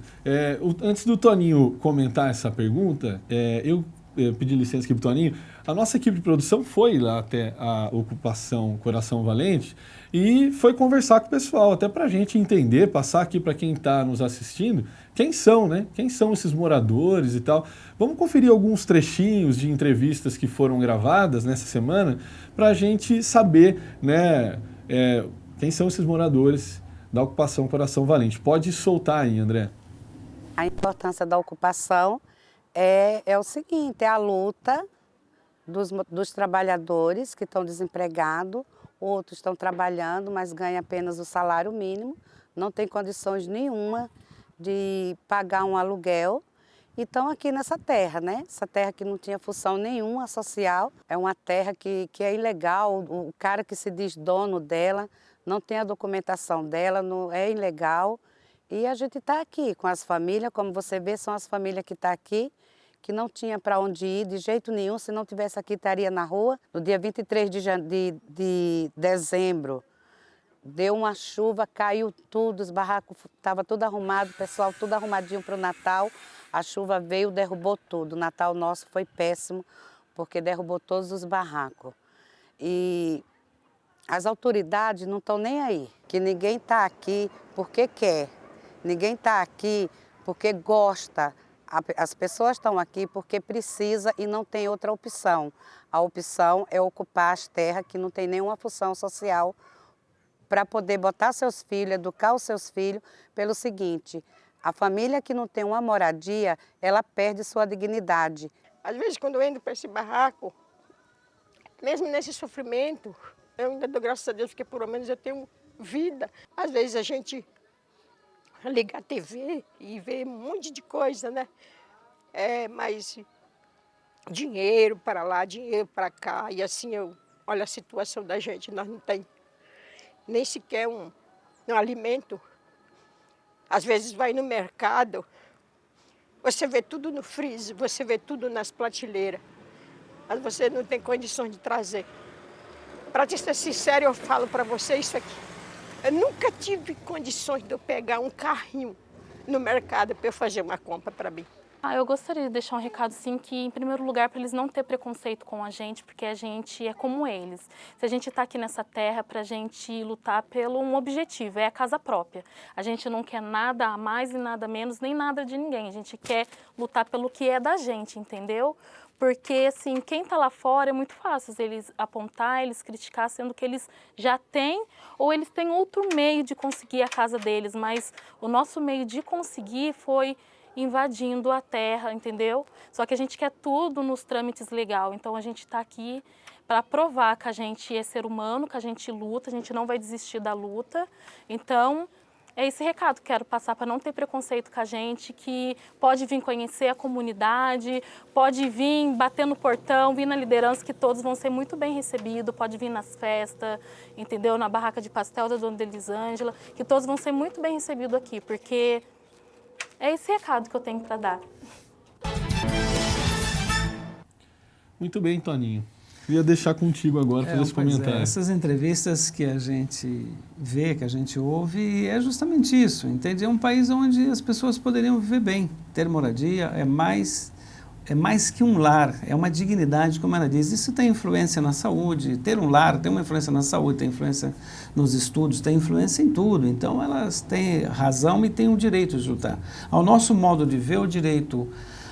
Antes do Toninho comentar essa pergunta, eu pedi licença aqui para o Toninho. A nossa equipe de produção foi lá até a ocupação Coração Valente e foi conversar com o pessoal, até para a gente entender, passar aqui para quem está nos assistindo, quem são, né? Quem são esses moradores e tal. Vamos conferir alguns trechinhos de entrevistas que foram gravadas nessa semana para a gente saber, né, quem são esses moradores da ocupação Coração Valente. Pode soltar aí, André. A importância da ocupação é o seguinte, é a luta dos trabalhadores que estão desempregados, outros estão trabalhando, mas ganham apenas o salário mínimo, não tem condições nenhuma de pagar um aluguel e estão aqui nessa terra, né? Essa terra que não tinha função nenhuma social, é uma terra que é ilegal, o cara que se diz dono dela não tem a documentação dela, não, é ilegal. E a gente está aqui com as famílias, como você vê, são as famílias que estão aqui, que não tinha para onde ir de jeito nenhum, se não tivesse aqui estaria na rua. No dia 23 de dezembro, deu uma chuva, caiu tudo, os barracos estavam tudo arrumado, o pessoal tudo arrumadinho para o Natal. A chuva veio, derrubou tudo. O Natal nosso foi péssimo, porque derrubou todos os barracos. E as autoridades não estão nem aí, que ninguém está aqui porque quer, ninguém está aqui porque gosta. As pessoas estão aqui porque precisa e não tem outra opção. A opção é ocupar as terras que não tem nenhuma função social para poder botar seus filhos, educar os seus filhos, pelo seguinte: a família que não tem uma moradia, ela perde sua dignidade. Às vezes, quando eu entro para esse barraco, mesmo nesse sofrimento, eu ainda dou graças a Deus, porque pelo menos eu tenho vida. Às vezes a gente liga a TV e vê um monte de coisa, né? Mas dinheiro para lá, dinheiro para cá, e assim, olha a situação da gente, nós não temos nem sequer um alimento. Às vezes vai no mercado, você vê tudo no freezer, você vê tudo nas prateleiras, mas você não tem condições de trazer. Para ser sincero, eu falo para você isso aqui. Eu nunca tive condições de eu pegar um carrinho no mercado para eu fazer uma compra para mim. Eu gostaria de deixar um recado, sim, que em primeiro lugar para eles não ter preconceito com a gente, porque a gente é como eles. Se a gente está aqui nessa terra para a gente lutar pelo um objetivo, é a casa própria. A gente não quer nada a mais e nada a menos, nem nada de ninguém. A gente quer lutar pelo que é da gente, entendeu? Porque, assim, quem está lá fora é muito fácil eles apontar, eles criticar, sendo que eles já têm, ou eles têm outro meio de conseguir a casa deles, mas o nosso meio de conseguir foi invadindo a terra, entendeu? Só que a gente quer tudo nos trâmites legais, então a gente está aqui para provar que a gente é ser humano, que a gente luta, a gente não vai desistir da luta. Então, é esse recado que quero passar, para não ter preconceito com a gente, que pode vir conhecer a comunidade, pode vir bater no portão, vir na liderança, que todos vão ser muito bem recebidos, pode vir nas festas, entendeu? Na barraca de pastel da Dona Elisângela, que todos vão ser muito bem recebidos aqui, porque é esse recado que eu tenho para dar. Muito bem, Toninho. Queria deixar contigo agora fazer esse comentário. Essas entrevistas que a gente vê, que a gente ouve, é justamente isso, entende? É um país onde as pessoas poderiam viver bem, ter moradia, é mais que um lar, é uma dignidade, como ela diz. Isso tem influência na saúde, ter um lar tem uma influência na saúde, tem influência nos estudos, tem influência em tudo. Então, elas têm razão e têm o direito de lutar. Ao nosso modo de ver, o direito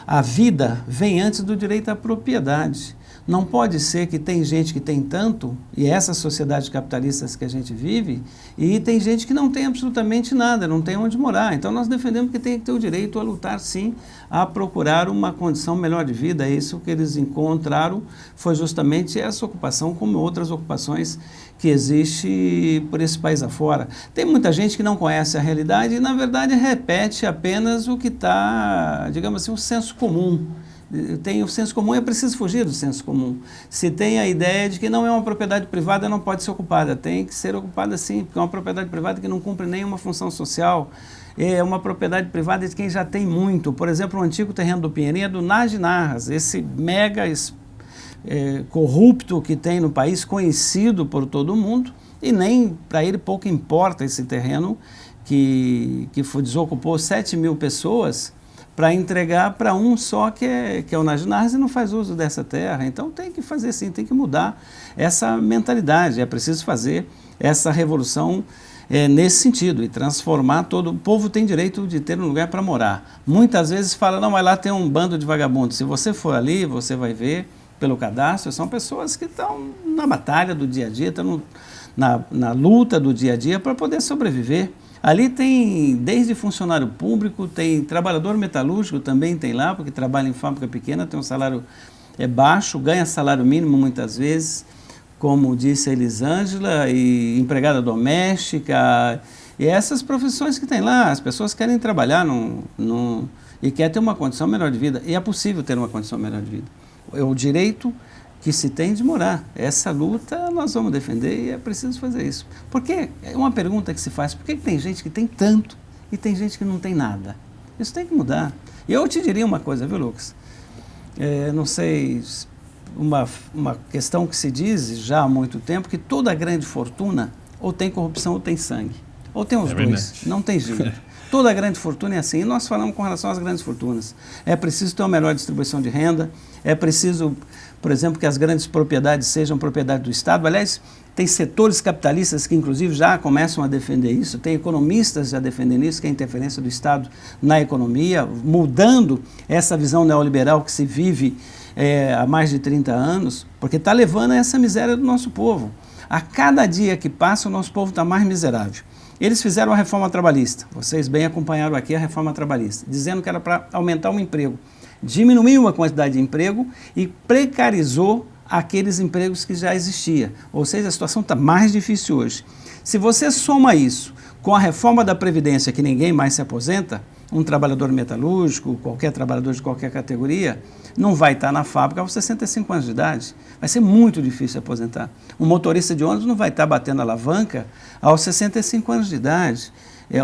à vida vem antes do direito à propriedade. Não pode ser que tem gente que tem tanto, e essa sociedade capitalista que a gente vive, e tem gente que não tem absolutamente nada, não tem onde morar. Então nós defendemos que tem que ter o direito a lutar, sim, a procurar uma condição melhor de vida. Isso que eles encontraram foi justamente essa ocupação, como outras ocupações que existe por esse país afora. Tem muita gente que não conhece a realidade e, na verdade, repete apenas o que está, digamos assim, o senso comum. Tem o senso comum, é preciso fugir do senso comum. Se tem a ideia de que não é uma propriedade privada, não pode ser ocupada. Tem que ser ocupada sim, porque é uma propriedade privada que não cumpre nenhuma função social. É uma propriedade privada de quem já tem muito. Por exemplo, o antigo terreno do Pinheirinho é do Najinarras, esse mega corrupto que tem no país, conhecido por todo mundo, e nem para ele pouco importa esse terreno que desocupou 7.000 pessoas para entregar para um só que é o Najinarras e não faz uso dessa terra. Então tem que fazer sim, tem que mudar essa mentalidade. É preciso fazer essa revolução nesse sentido e transformar todo... O povo tem direito de ter um lugar para morar. Muitas vezes fala, não, mas lá tem um bando de vagabundos. Se você for ali, você vai ver pelo cadastro, são pessoas que estão na batalha do dia a dia, estão na luta do dia a dia para poder sobreviver. Ali tem desde funcionário público, tem trabalhador metalúrgico, também tem lá, porque trabalha em fábrica pequena, tem um salário baixo, ganha salário mínimo muitas vezes, como disse a Elisângela, e empregada doméstica, e essas profissões que tem lá, as pessoas querem trabalhar e querem ter uma condição melhor de vida, e é possível ter uma condição melhor de vida. É o direito que se tem de morar. Essa luta nós vamos defender e é preciso fazer isso. Porque é uma pergunta que se faz, por que tem gente que tem tanto e tem gente que não tem nada? Isso tem que mudar. E eu te diria uma coisa, viu, Lucas? Não sei, uma questão que se diz já há muito tempo, que toda grande fortuna Ou tem corrupção ou tem sangue. Ou tem os dois. Verdade. Não tem jeito. Toda grande fortuna é assim. E nós falamos com relação às grandes fortunas. É preciso ter uma melhor distribuição de renda. É preciso, por exemplo, que as grandes propriedades sejam propriedade do Estado. Aliás, tem setores capitalistas que, inclusive, já começam a defender isso. Tem economistas já defendendo isso, que é a interferência do Estado na economia, mudando essa visão neoliberal que se vive há mais de 30 anos, porque está levando a essa miséria do nosso povo. A cada dia que passa, o nosso povo está mais miserável. Eles fizeram a reforma trabalhista, vocês bem acompanharam aqui a reforma trabalhista, dizendo que era para aumentar o emprego. Diminuiu a quantidade de emprego e precarizou aqueles empregos que já existiam. Ou seja, a situação está mais difícil hoje. Se você soma isso com a reforma da Previdência, que ninguém mais se aposenta, um trabalhador metalúrgico, qualquer trabalhador de qualquer categoria, não vai estar na fábrica aos 65 anos de idade. Vai ser muito difícil aposentar. Um motorista de ônibus não vai estar batendo alavanca aos 65 anos de idade.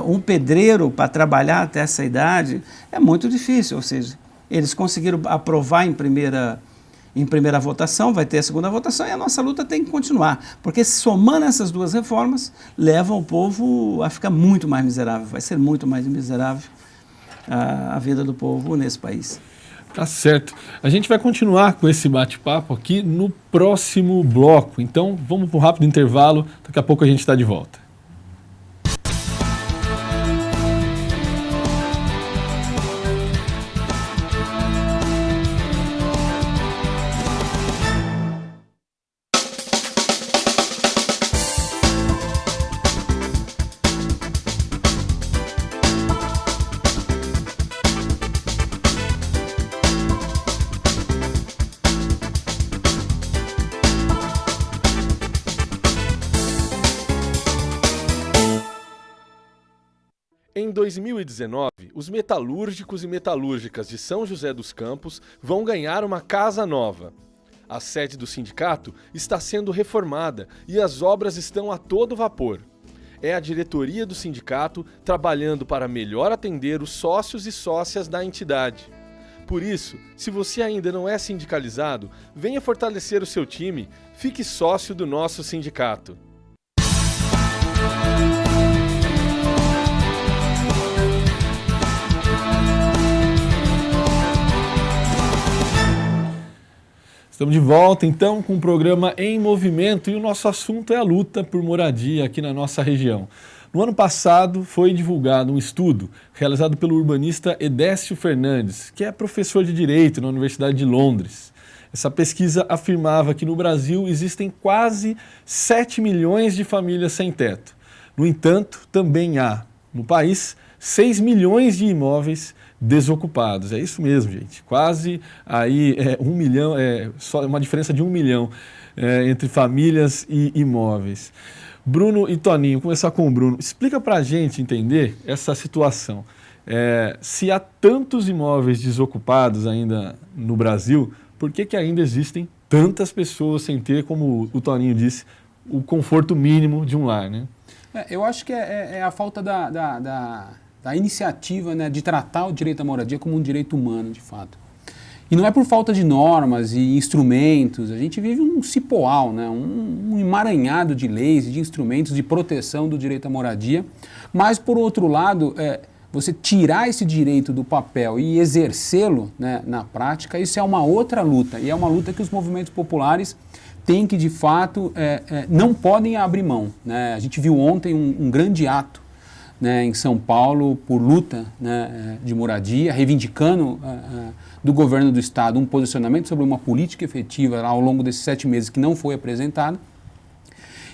Um pedreiro para trabalhar até essa idade é muito difícil. Ou seja, eles conseguiram aprovar em primeira votação, vai ter a segunda votação e a nossa luta tem que continuar. Porque somando essas duas reformas, levam o povo a ficar muito mais miserável. Vai ser muito mais miserável a vida do povo nesse país. Tá certo. A gente vai continuar com esse bate-papo aqui no próximo bloco. Então, vamos para um rápido intervalo. Daqui a pouco a gente está de volta. Em 2019, os metalúrgicos e metalúrgicas de São José dos Campos vão ganhar uma casa nova. A sede do sindicato está sendo reformada e as obras estão a todo vapor. É a diretoria do sindicato trabalhando para melhor atender os sócios e sócias da entidade. Por isso, se você ainda não é sindicalizado, venha fortalecer o seu time, fique sócio do nosso sindicato. Estamos de volta, então, com o programa Em Movimento e o nosso assunto é a luta por moradia aqui na nossa região. No ano passado, foi divulgado um estudo realizado pelo urbanista Edécio Fernandes, que é professor de Direito na Universidade de Londres. Essa pesquisa afirmava que no Brasil existem quase 7 milhões de famílias sem teto. No entanto, também há, no país, 6 milhões de imóveis desocupados. É isso mesmo, gente. Quase aí 1 milhão, só uma diferença de 1 milhão entre famílias e imóveis. Bruno e Toninho, vou começar com o Bruno. Explica pra gente entender essa situação. Se há tantos imóveis desocupados ainda no Brasil, por que ainda existem tantas pessoas sem ter, como o Toninho disse, o conforto mínimo de um lar, né? Eu acho que é a falta da iniciativa, né, de tratar o direito à moradia como um direito humano, de fato. E não é por falta de normas e instrumentos, a gente vive um cipoal, né, um emaranhado de leis e de instrumentos de proteção do direito à moradia, mas, por outro lado, você tirar esse direito do papel e exercê-lo, né, na prática, isso é uma outra luta, e é uma luta que os movimentos populares têm que, de fato, não podem abrir mão, né? A gente viu ontem um grande ato, né, em São Paulo, por luta, né, de moradia, reivindicando do governo do Estado um posicionamento sobre uma política efetiva ao longo desses 7 meses que não foi apresentada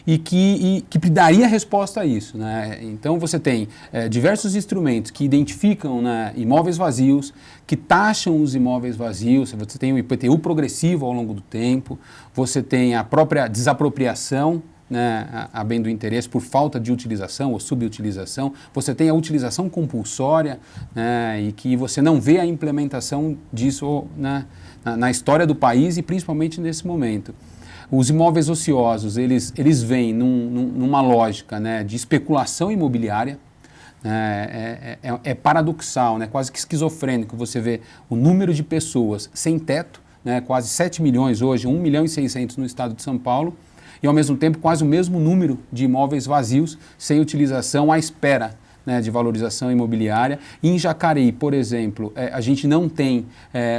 e que daria resposta a isso, né? Então você tem diversos instrumentos que identificam, né, imóveis vazios, que taxam os imóveis vazios, você tem o IPTU progressivo ao longo do tempo, você tem a própria desapropriação, né, a bem do interesse por falta de utilização ou subutilização, você tem a utilização compulsória, né, e que você não vê a implementação disso, né, na história do país e principalmente nesse momento. Os imóveis ociosos, eles vêm numa lógica, né, de especulação imobiliária, é paradoxal, né, quase que esquizofrênico você vê o número de pessoas sem teto, né, quase 7 milhões hoje, 1,6 milhão no estado de São Paulo, e, ao mesmo tempo, quase o mesmo número de imóveis vazios sem utilização à espera, né, de valorização imobiliária. Em Jacareí, por exemplo, a gente não tem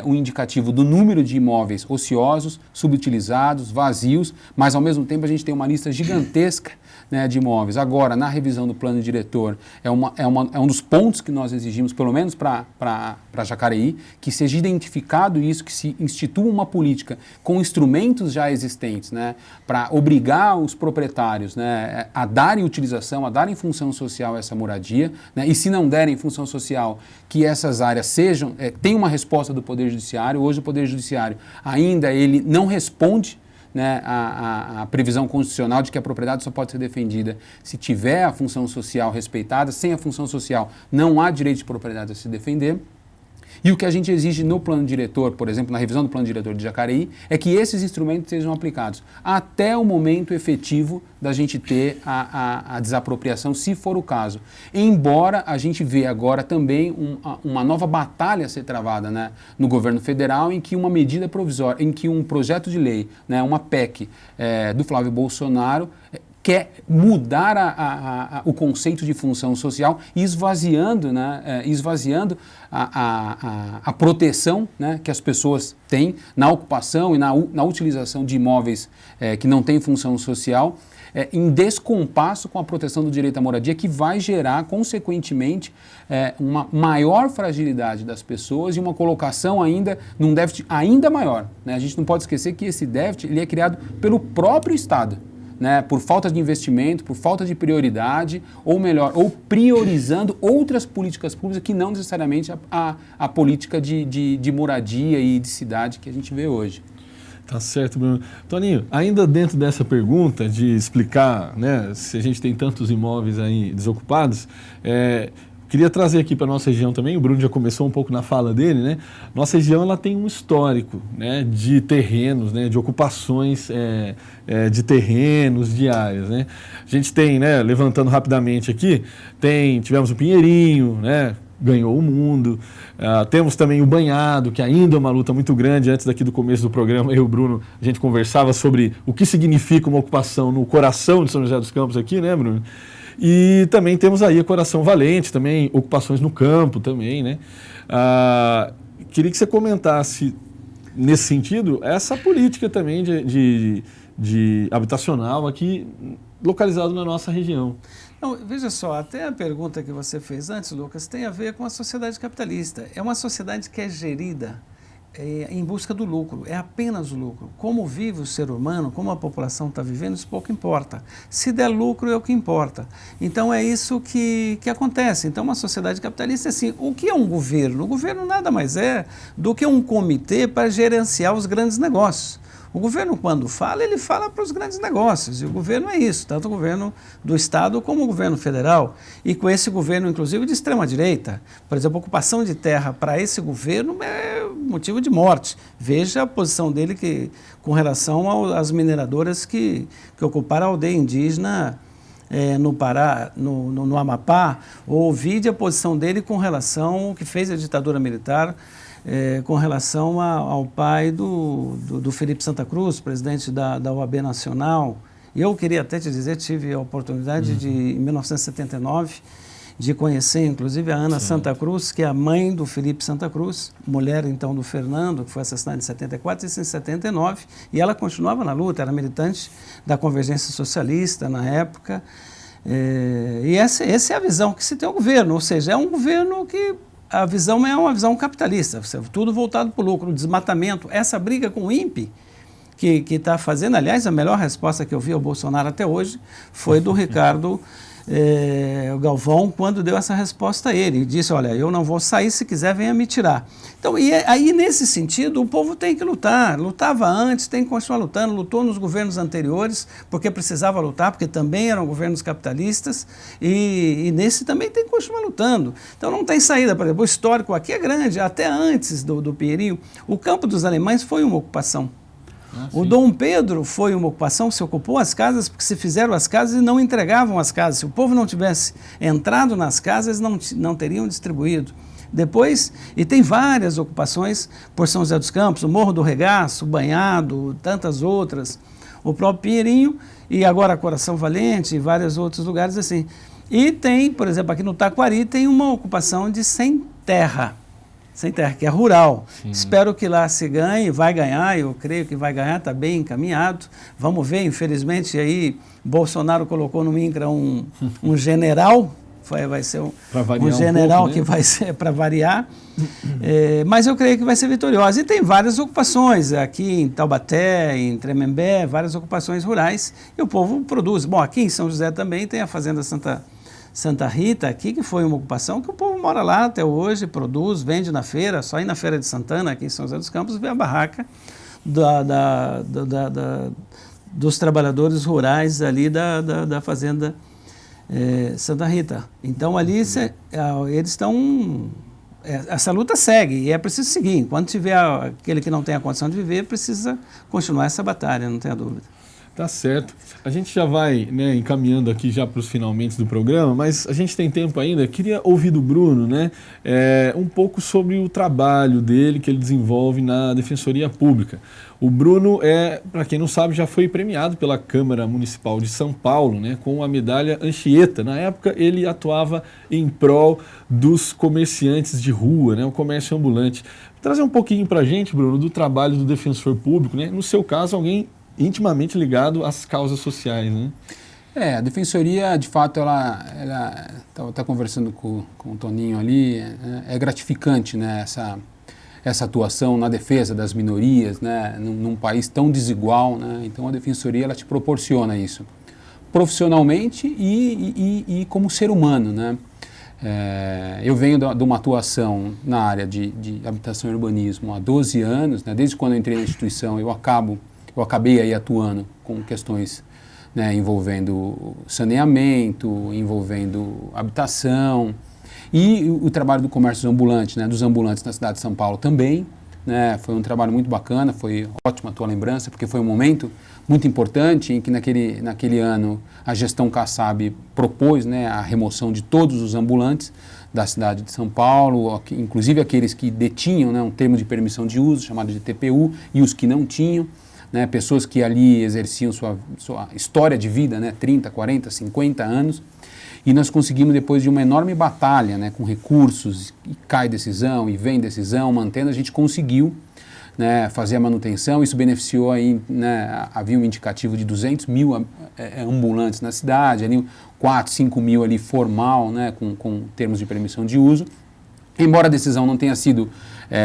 um indicativo do número de imóveis ociosos, subutilizados, vazios, mas ao mesmo tempo a gente tem uma lista gigantesca, né, de imóveis. Agora, na revisão do plano diretor, é um dos pontos que nós exigimos, pelo menos para Jacareí, que seja identificado isso, que se institua uma política com instrumentos já existentes, né, para obrigar os proprietários, né, a darem utilização, a darem função social a essa moradia, né, e se não derem função social, que essas áreas tenham uma resposta do Poder Judiciário. Hoje o Poder Judiciário ainda ele não responde, né, a previsão constitucional de que a propriedade só pode ser defendida se tiver a função social respeitada. Sem a função social não há direito de propriedade a se defender. E o que a gente exige no plano diretor, por exemplo, na revisão do plano diretor de Jacareí, é que esses instrumentos sejam aplicados até o momento efetivo da gente ter a desapropriação, se for o caso. Embora a gente vê agora também uma nova batalha a ser travada, né, no governo federal, em que uma medida provisória, em que um projeto de lei, né, uma PEC do Flávio Bolsonaro, quer mudar o conceito de função social, esvaziando, né, a proteção, né, que as pessoas têm na ocupação e na utilização de imóveis que não têm função social, em descompasso com a proteção do direito à moradia, que vai gerar, consequentemente, uma maior fragilidade das pessoas e uma colocação ainda num déficit ainda maior, né? A gente não pode esquecer que esse déficit ele é criado pelo próprio Estado, né, por falta de investimento, por falta de prioridade, ou melhor, ou priorizando outras políticas públicas que não necessariamente a política de moradia e de cidade que a gente vê hoje. Tá certo, Bruno. Toninho, ainda dentro dessa pergunta de explicar, né, se a gente tem tantos imóveis aí desocupados, queria trazer aqui para a nossa região também, o Bruno já começou um pouco na fala dele, né? Nossa região ela tem um histórico, né, de terrenos, né, de ocupações de terrenos, de áreas, né? A gente tem, né, levantando rapidamente aqui, tivemos o Pinheirinho, né, ganhou o mundo, temos também o Banhado, que ainda é uma luta muito grande. Antes daqui do começo do programa, eu e o Bruno, a gente conversava sobre o que significa uma ocupação no coração de São José dos Campos aqui, né, Bruno? E também temos aí a Coração Valente, também ocupações no campo também, né? Queria que você comentasse, nesse sentido, essa política também de habitacional aqui, localizado na nossa região. Não, veja só, até a pergunta que você fez antes, Lucas, tem a ver com a sociedade capitalista. É uma sociedade que é gerida em busca do lucro, é apenas o lucro. Como vive o ser humano, como a população está vivendo, isso pouco importa. Se der lucro é o que importa. Então é isso que acontece. Então uma sociedade capitalista é assim, o que é um governo? O governo nada mais é do que um comitê para gerenciar os grandes negócios. O governo, quando fala, ele fala para os grandes negócios, e o governo é isso, tanto o governo do Estado como o governo federal, e com esse governo, inclusive, de extrema-direita. Por exemplo, a ocupação de terra para esse governo é motivo de morte. Veja a posição dele com relação às mineradoras que ocuparam a aldeia indígena no Pará, no Amapá, ou vide a posição dele com relação ao que fez a ditadura militar, com relação ao pai do Felipe Santa Cruz, presidente da OAB Nacional. Eu queria até te dizer, tive a oportunidade em 1979, de conhecer inclusive a Ana Santa Cruz, que é a mãe do Felipe Santa Cruz, mulher então do Fernando, que foi assassinado em 74, isso em 79, e ela continuava na luta, era militante da Convergência Socialista na época, e essa é a visão que se tem o governo, ou seja, é um governo que a visão é uma visão capitalista, tudo voltado para o lucro, o desmatamento, essa briga com o INPE, que está fazendo, aliás, a melhor resposta que eu vi ao Bolsonaro até hoje foi do Ricardo Galvão, quando deu essa resposta a ele, disse, olha, eu não vou sair, se quiser venha me tirar. Então, aí nesse sentido, o povo tem que lutar, lutava antes, tem que continuar lutando, lutou nos governos anteriores, porque precisava lutar, porque também eram governos capitalistas, e nesse também tem que continuar lutando. Então não tem saída, por exemplo, o histórico aqui é grande, até antes do Pinheirinho, o Campo dos Alemães foi uma ocupação. O Dom Pedro foi uma ocupação, se ocupou as casas, porque se fizeram as casas e não entregavam as casas. Se o povo não tivesse entrado nas casas, não teriam distribuído. Depois, e tem várias ocupações por São José dos Campos, o Morro do Regaço, o Banhado, tantas outras. o próprio Pinheirinho e agora Coração Valente e vários outros lugares assim. E tem, por exemplo, aqui no Taquari tem uma ocupação de sem terra, que é rural. Sim. Espero que lá se ganhe, vai ganhar, eu creio que vai ganhar, está bem encaminhado. Vamos ver, infelizmente, aí Bolsonaro colocou no INCRA um general, vai ser um general pouco, né? Que vai ser para variar, mas eu creio que vai ser vitoriosa. E tem várias ocupações, aqui em Taubaté, em Tremembé, várias ocupações rurais, e o povo produz. Bom, aqui em São José também tem a Fazenda Santa Rita, aqui, que foi uma ocupação que o povo mora lá até hoje, produz, vende na feira, só ir na Feira de Santana, aqui em São José dos Campos, ver a barraca dos trabalhadores rurais ali da Fazenda Santa Rita. Então ali eles estão... essa luta segue e é preciso seguir. Enquanto tiver aquele que não tem a condição de viver, precisa continuar essa batalha, não tenha dúvida. Tá certo. A gente já vai, né, encaminhando aqui já para os finalmente do programa, mas a gente tem tempo ainda. Queria ouvir do Bruno, né, um pouco sobre o trabalho dele que ele desenvolve na Defensoria Pública. O Bruno, para quem não sabe, já foi premiado pela Câmara Municipal de São Paulo, né, com a medalha Anchieta. Na época, ele atuava em prol dos comerciantes de rua, né, o comércio ambulante. Trazer um pouquinho para a gente, Bruno, do trabalho do defensor público, né? No seu caso, alguém intimamente ligado às causas sociais, né? A defensoria, de fato, ela tá conversando com o Toninho ali, é gratificante, né, essa atuação na defesa das minorias, né, num país tão desigual, né? Então a defensoria ela te proporciona isso, profissionalmente e como ser humano, né? Eu venho de uma atuação na área de habitação e urbanismo há 12 anos, né? Desde quando eu entrei na instituição eu acabei aí atuando com questões, né, envolvendo saneamento, envolvendo habitação e o trabalho do comércio ambulante, né, dos ambulantes na cidade de São Paulo também, né, foi um trabalho muito bacana, foi ótima a tua lembrança, porque foi um momento muito importante em que naquele ano a gestão Kassab propôs, né, a remoção de todos os ambulantes da cidade de São Paulo, inclusive aqueles que detinham, né, um termo de permissão de uso chamado de TPU e os que não tinham. Né, pessoas que ali exerciam sua história de vida, né, 30, 40, 50 anos, e nós conseguimos, depois de uma enorme batalha, né, com recursos, e cai decisão, e vem decisão, mantendo, a gente conseguiu, né, fazer a manutenção. Isso beneficiou aí, né, havia um indicativo de 200 mil ambulantes na cidade, ali 4, 5 mil ali formal, né, com termos de permissão de uso. Embora a decisão não tenha sido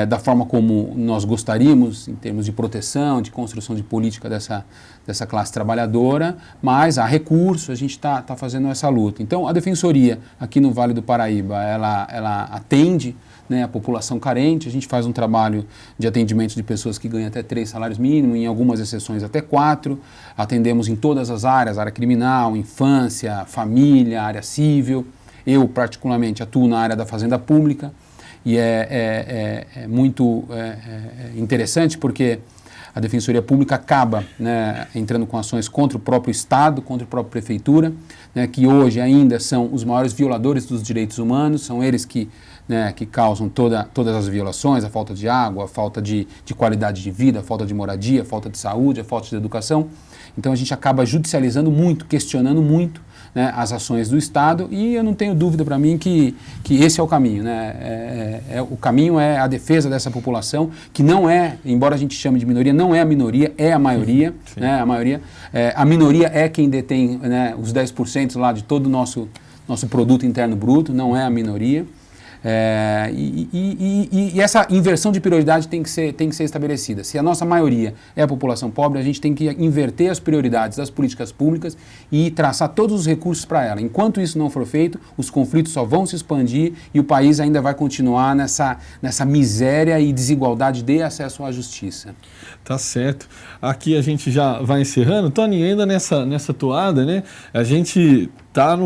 da forma como nós gostaríamos, em termos de proteção, de construção de política dessa classe trabalhadora, mas há recurso, a gente está fazendo essa luta. Então, a Defensoria, aqui no Vale do Paraíba, ela atende, né, a população carente. A gente faz um trabalho de atendimento de pessoas que ganham até 3 salários mínimos, em algumas exceções até 4. Atendemos em todas as áreas, área criminal, infância, família, área civil. Eu, particularmente, atuo na área da fazenda pública. E é muito interessante porque a Defensoria Pública acaba, né, entrando com ações contra o próprio Estado, contra a própria Prefeitura, né, que hoje ainda são os maiores violadores dos direitos humanos, são eles que causam todas as violações, a falta de água, a falta de qualidade de vida, a falta de moradia, a falta de saúde, a falta de educação. Então a gente acaba judicializando muito, questionando muito, né, as ações do Estado, e eu não tenho dúvida para mim que esse é o caminho, né? O caminho é a defesa dessa população, que não é, embora a gente chame de minoria, não é a minoria, é a maioria. Sim. Né? A minoria é quem detém, né, os 10% lá de todo o nosso produto interno bruto, não é a minoria. E essa inversão de prioridade tem que ser estabelecida. Se a nossa maioria é a população pobre, a gente tem que inverter as prioridades das políticas públicas e traçar todos os recursos para ela. Enquanto isso não for feito, os conflitos só vão se expandir e o país ainda vai continuar nessa miséria e desigualdade de acesso à justiça. Tá certo. Aqui a gente já vai encerrando. Tony, ainda nessa toada, né? A gente está,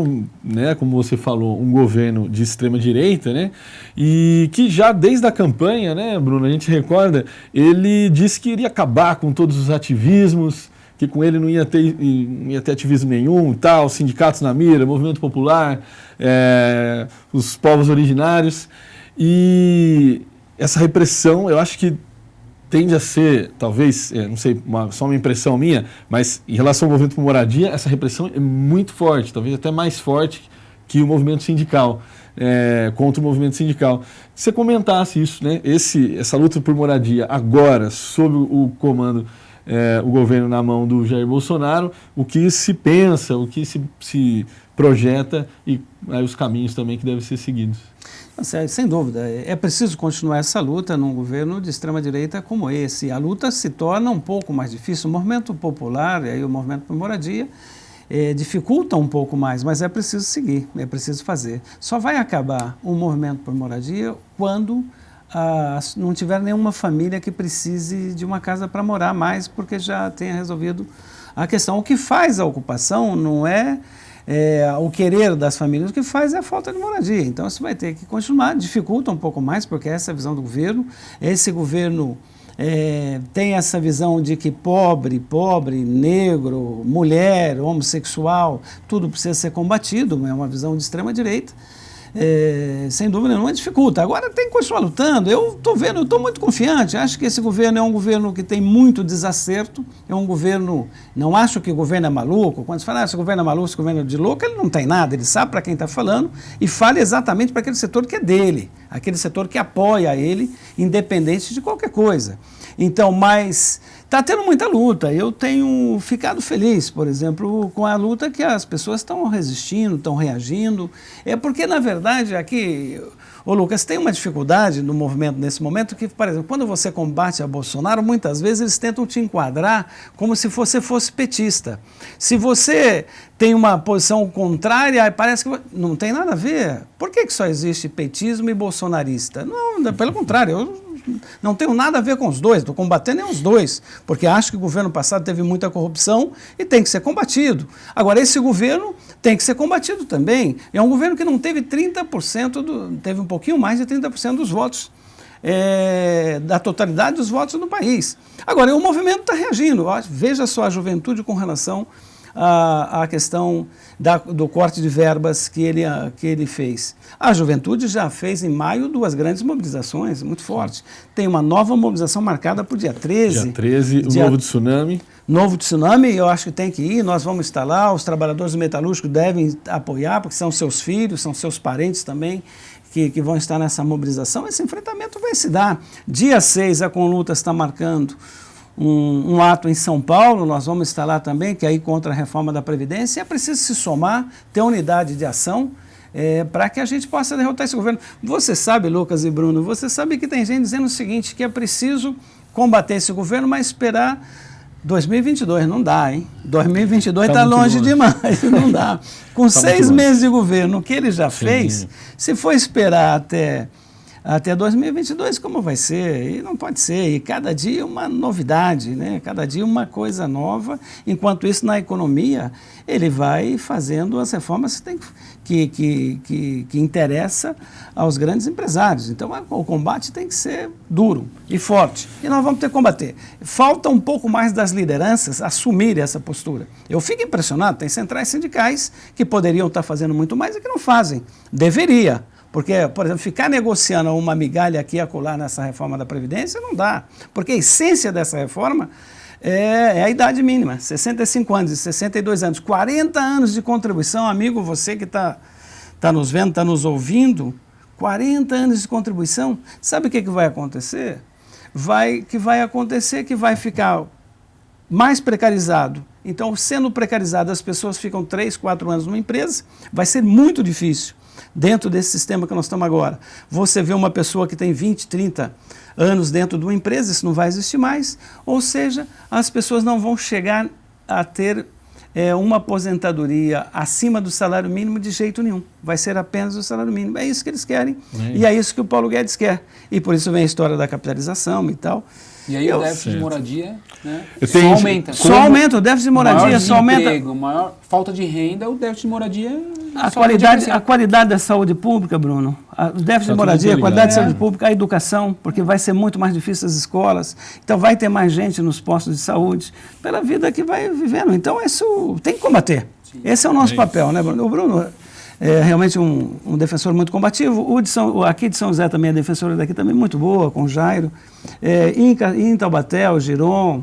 né, como você falou, um governo de extrema-direita, né, e que já desde a campanha, né, Bruno, a gente recorda, ele disse que iria acabar com todos os ativismos, que com ele não ia ter ativismo nenhum, tal, sindicatos na mira, movimento popular, os povos originários, e essa repressão, eu acho que tende a ser, talvez, não sei, só uma impressão minha, mas em relação ao movimento por moradia, essa repressão é muito forte, talvez até mais forte que o movimento sindical, contra o movimento sindical. Se você comentasse isso, né, essa luta por moradia agora, sob o comando, o governo na mão do Jair Bolsonaro, o que se pensa, o que se projeta e aí os caminhos também que devem ser seguidos. Sem dúvida, é preciso continuar essa luta num governo de extrema-direita como esse. A luta se torna um pouco mais difícil. O movimento popular e aí o movimento por moradia dificulta um pouco mais, mas é preciso seguir, é preciso fazer. Só vai acabar o movimento por moradia quando não tiver nenhuma família que precise de uma casa para morar mais, porque já tenha resolvido a questão. O que faz a ocupação não é o querer das famílias, o que faz é a falta de moradia. Então, isso vai ter que continuar, dificulta um pouco mais, porque essa é a visão do governo. Esse governo tem essa visão de que pobre, negro, mulher, homossexual, tudo precisa ser combatido, é uma visão de extrema-direita. Sem dúvida nenhuma dificulta. Agora tem que continuar lutando. Eu estou muito confiante. Acho que esse governo é um governo que tem muito desacerto. É um governo. Não acho que o governo é maluco. Quando se fala, esse governo é maluco, esse governo é de louco, ele não tem nada. Ele sabe para quem está falando e fala exatamente para aquele setor que é dele, aquele setor que apoia ele, independente de qualquer coisa. Então, mas está tendo muita luta. Eu tenho ficado feliz, por exemplo, com a luta que as pessoas estão resistindo, estão reagindo. É porque, na verdade, aqui, Lucas, tem uma dificuldade no movimento nesse momento que, por exemplo, quando você combate a Bolsonaro, muitas vezes eles tentam te enquadrar como se você fosse petista. Se você tem uma posição contrária, parece que não tem nada a ver. Por que só existe petismo e bolsonarista? Não, pelo contrário, eu não tenho nada a ver com os dois, estou combatendo os dois, porque acho que o governo passado teve muita corrupção e tem que ser combatido. Agora, esse governo tem que ser combatido também. É um governo que não teve 30%, teve um pouquinho mais de 30% dos votos, da totalidade dos votos no país. Agora, o movimento está reagindo. Veja só a juventude com relação à questão do corte de verbas que ele fez. A juventude já fez em maio 2 grandes mobilizações, muito fortes. Tem uma nova mobilização marcada para o dia 13. Dia 13, o novo tsunami. Novo tsunami, eu acho que tem que ir, nós vamos estar lá, os trabalhadores metalúrgicos devem apoiar, porque são seus filhos, são seus parentes também, que vão estar nessa mobilização. Esse enfrentamento vai se dar. Dia 6, a Conluta está marcando um ato em São Paulo, nós vamos estar lá também, que é aí contra a reforma da Previdência. É preciso se somar, ter unidade de ação, para que a gente possa derrotar esse governo. Você sabe, Lucas e Bruno, você sabe que tem gente dizendo o seguinte, que é preciso combater esse governo, mas esperar 2022, não dá, hein? 2022 está longe demais, não dá. Com 6 meses de governo, o que ele já fez, se for esperar até 2022, como vai ser? E não pode ser. E cada dia uma novidade, né? Cada dia uma coisa nova. Enquanto isso, na economia, ele vai fazendo as reformas que interessa aos grandes empresários. Então, o combate tem que ser duro e forte. E nós vamos ter que combater. Falta um pouco mais das lideranças assumirem essa postura. Eu fico impressionado, tem centrais sindicais que poderiam estar fazendo muito mais e que não fazem. Deveria. Porque, por exemplo, ficar negociando uma migalha aqui e acolá nessa reforma da Previdência não dá. Porque a essência dessa reforma é a idade mínima, 65 anos e 62 anos. 40 anos de contribuição, amigo, você que está nos vendo, está nos ouvindo, 40 anos de contribuição. Sabe o que vai acontecer? Vai ficar mais precarizado. Então, sendo precarizado, as pessoas ficam 3, 4 anos numa empresa, vai ser muito difícil. Dentro desse sistema que nós estamos agora, você vê uma pessoa que tem 20, 30 anos dentro de uma empresa, isso não vai existir mais, ou seja, as pessoas não vão chegar a ter uma aposentadoria acima do salário mínimo de jeito nenhum, vai ser apenas o salário mínimo, é isso que eles querem, e é isso que o Paulo Guedes quer, e por isso vem a história da capitalização e tal. E aí o déficit de moradia, né, só aumenta. Só aumenta, o déficit de moradia só aumenta. Maior falta de renda, o déficit de moradia... A qualidade da saúde pública, Bruno, o déficit de moradia, a qualidade da saúde pública, a educação, porque vai ser muito mais difícil as escolas, então vai ter mais gente nos postos de saúde, pela vida que vai vivendo. Então isso tem que combater. Esse é o nosso papel, né, Bruno? O Bruno, É realmente um defensor muito combativo. Aqui de São José também, a defensora daqui também muito boa, com o Jairo. Em Taubaté, o Giron,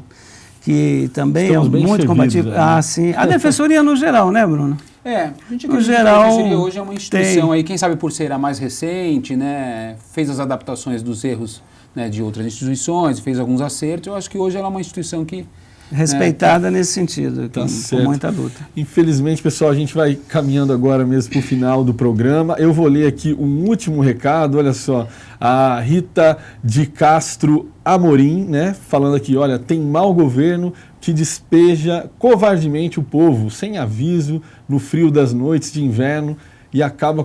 que também Estamos é bem muito servidos, combativo. né? Sim. A defensoria no geral, né, Bruno? A gente No acredita geral, que a defensoria hoje é uma instituição tem. aí, quem sabe por ser a mais recente, né, fez as adaptações dos erros, né, de outras instituições, fez alguns acertos. Eu acho que hoje ela é uma instituição que Respeitada nesse sentido, Tá com certo. muita luta. Infelizmente, pessoal, a gente vai caminhando agora mesmo para o final do programa. Eu vou ler aqui um último recado, olha só. A Rita de Castro Amorim, né, falando aqui, olha, tem mau governo que despeja covardemente o povo, sem aviso, no frio das noites de inverno e acaba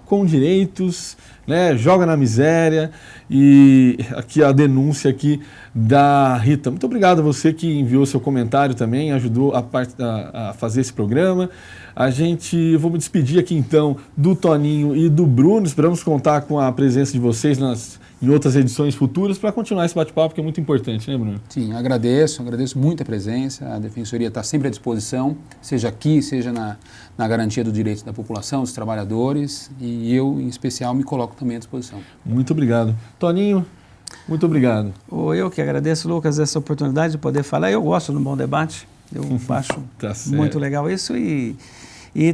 com direitos, né, joga na miséria. E aqui a denúncia aqui da Rita. Muito obrigado a você que enviou seu comentário também, ajudou a fazer esse programa. Vou me despedir aqui então do Toninho e do Bruno. Esperamos contar com a presença de vocês em outras edições futuras para continuar esse bate-papo que é muito importante, né, Bruno? Sim, agradeço muito a presença. A Defensoria está sempre à disposição, seja aqui, seja na garantia do direito da população, dos trabalhadores, e eu, em especial, me coloco também à disposição. Muito obrigado. Toninho, muito obrigado. Eu que agradeço, Lucas, essa oportunidade de poder falar. Eu gosto de um bom debate, eu acho Tá certo. muito legal isso e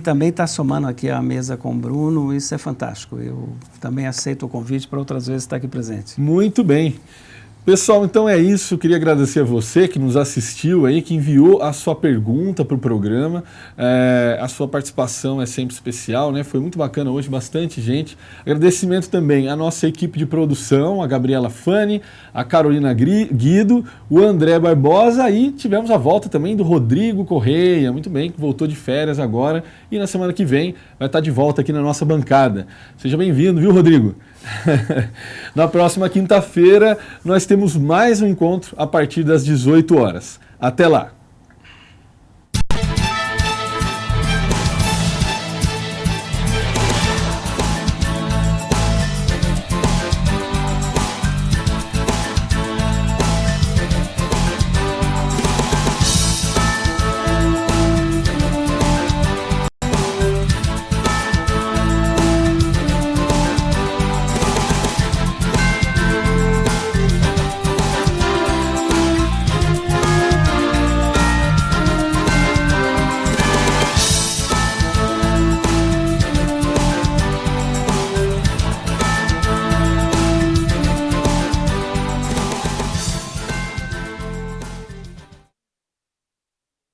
também está somando aqui a mesa com o Bruno, isso é fantástico. Eu também aceito o convite para outras vezes estar aqui presente. Muito bem. Pessoal, então é isso. Queria agradecer a você que nos assistiu aí, que enviou a sua pergunta para o programa. A sua participação é sempre especial, né? Foi muito bacana hoje, bastante gente. Agradecimento também à nossa equipe de produção, a Gabriela Fani, a Carolina Guido, o André Barbosa e tivemos a volta também do Rodrigo Correia, muito bem, que voltou de férias agora e na semana que vem vai estar de volta aqui na nossa bancada. Seja bem-vindo, viu, Rodrigo? Na próxima quinta-feira nós temos mais um encontro a partir das 18 horas. Até lá!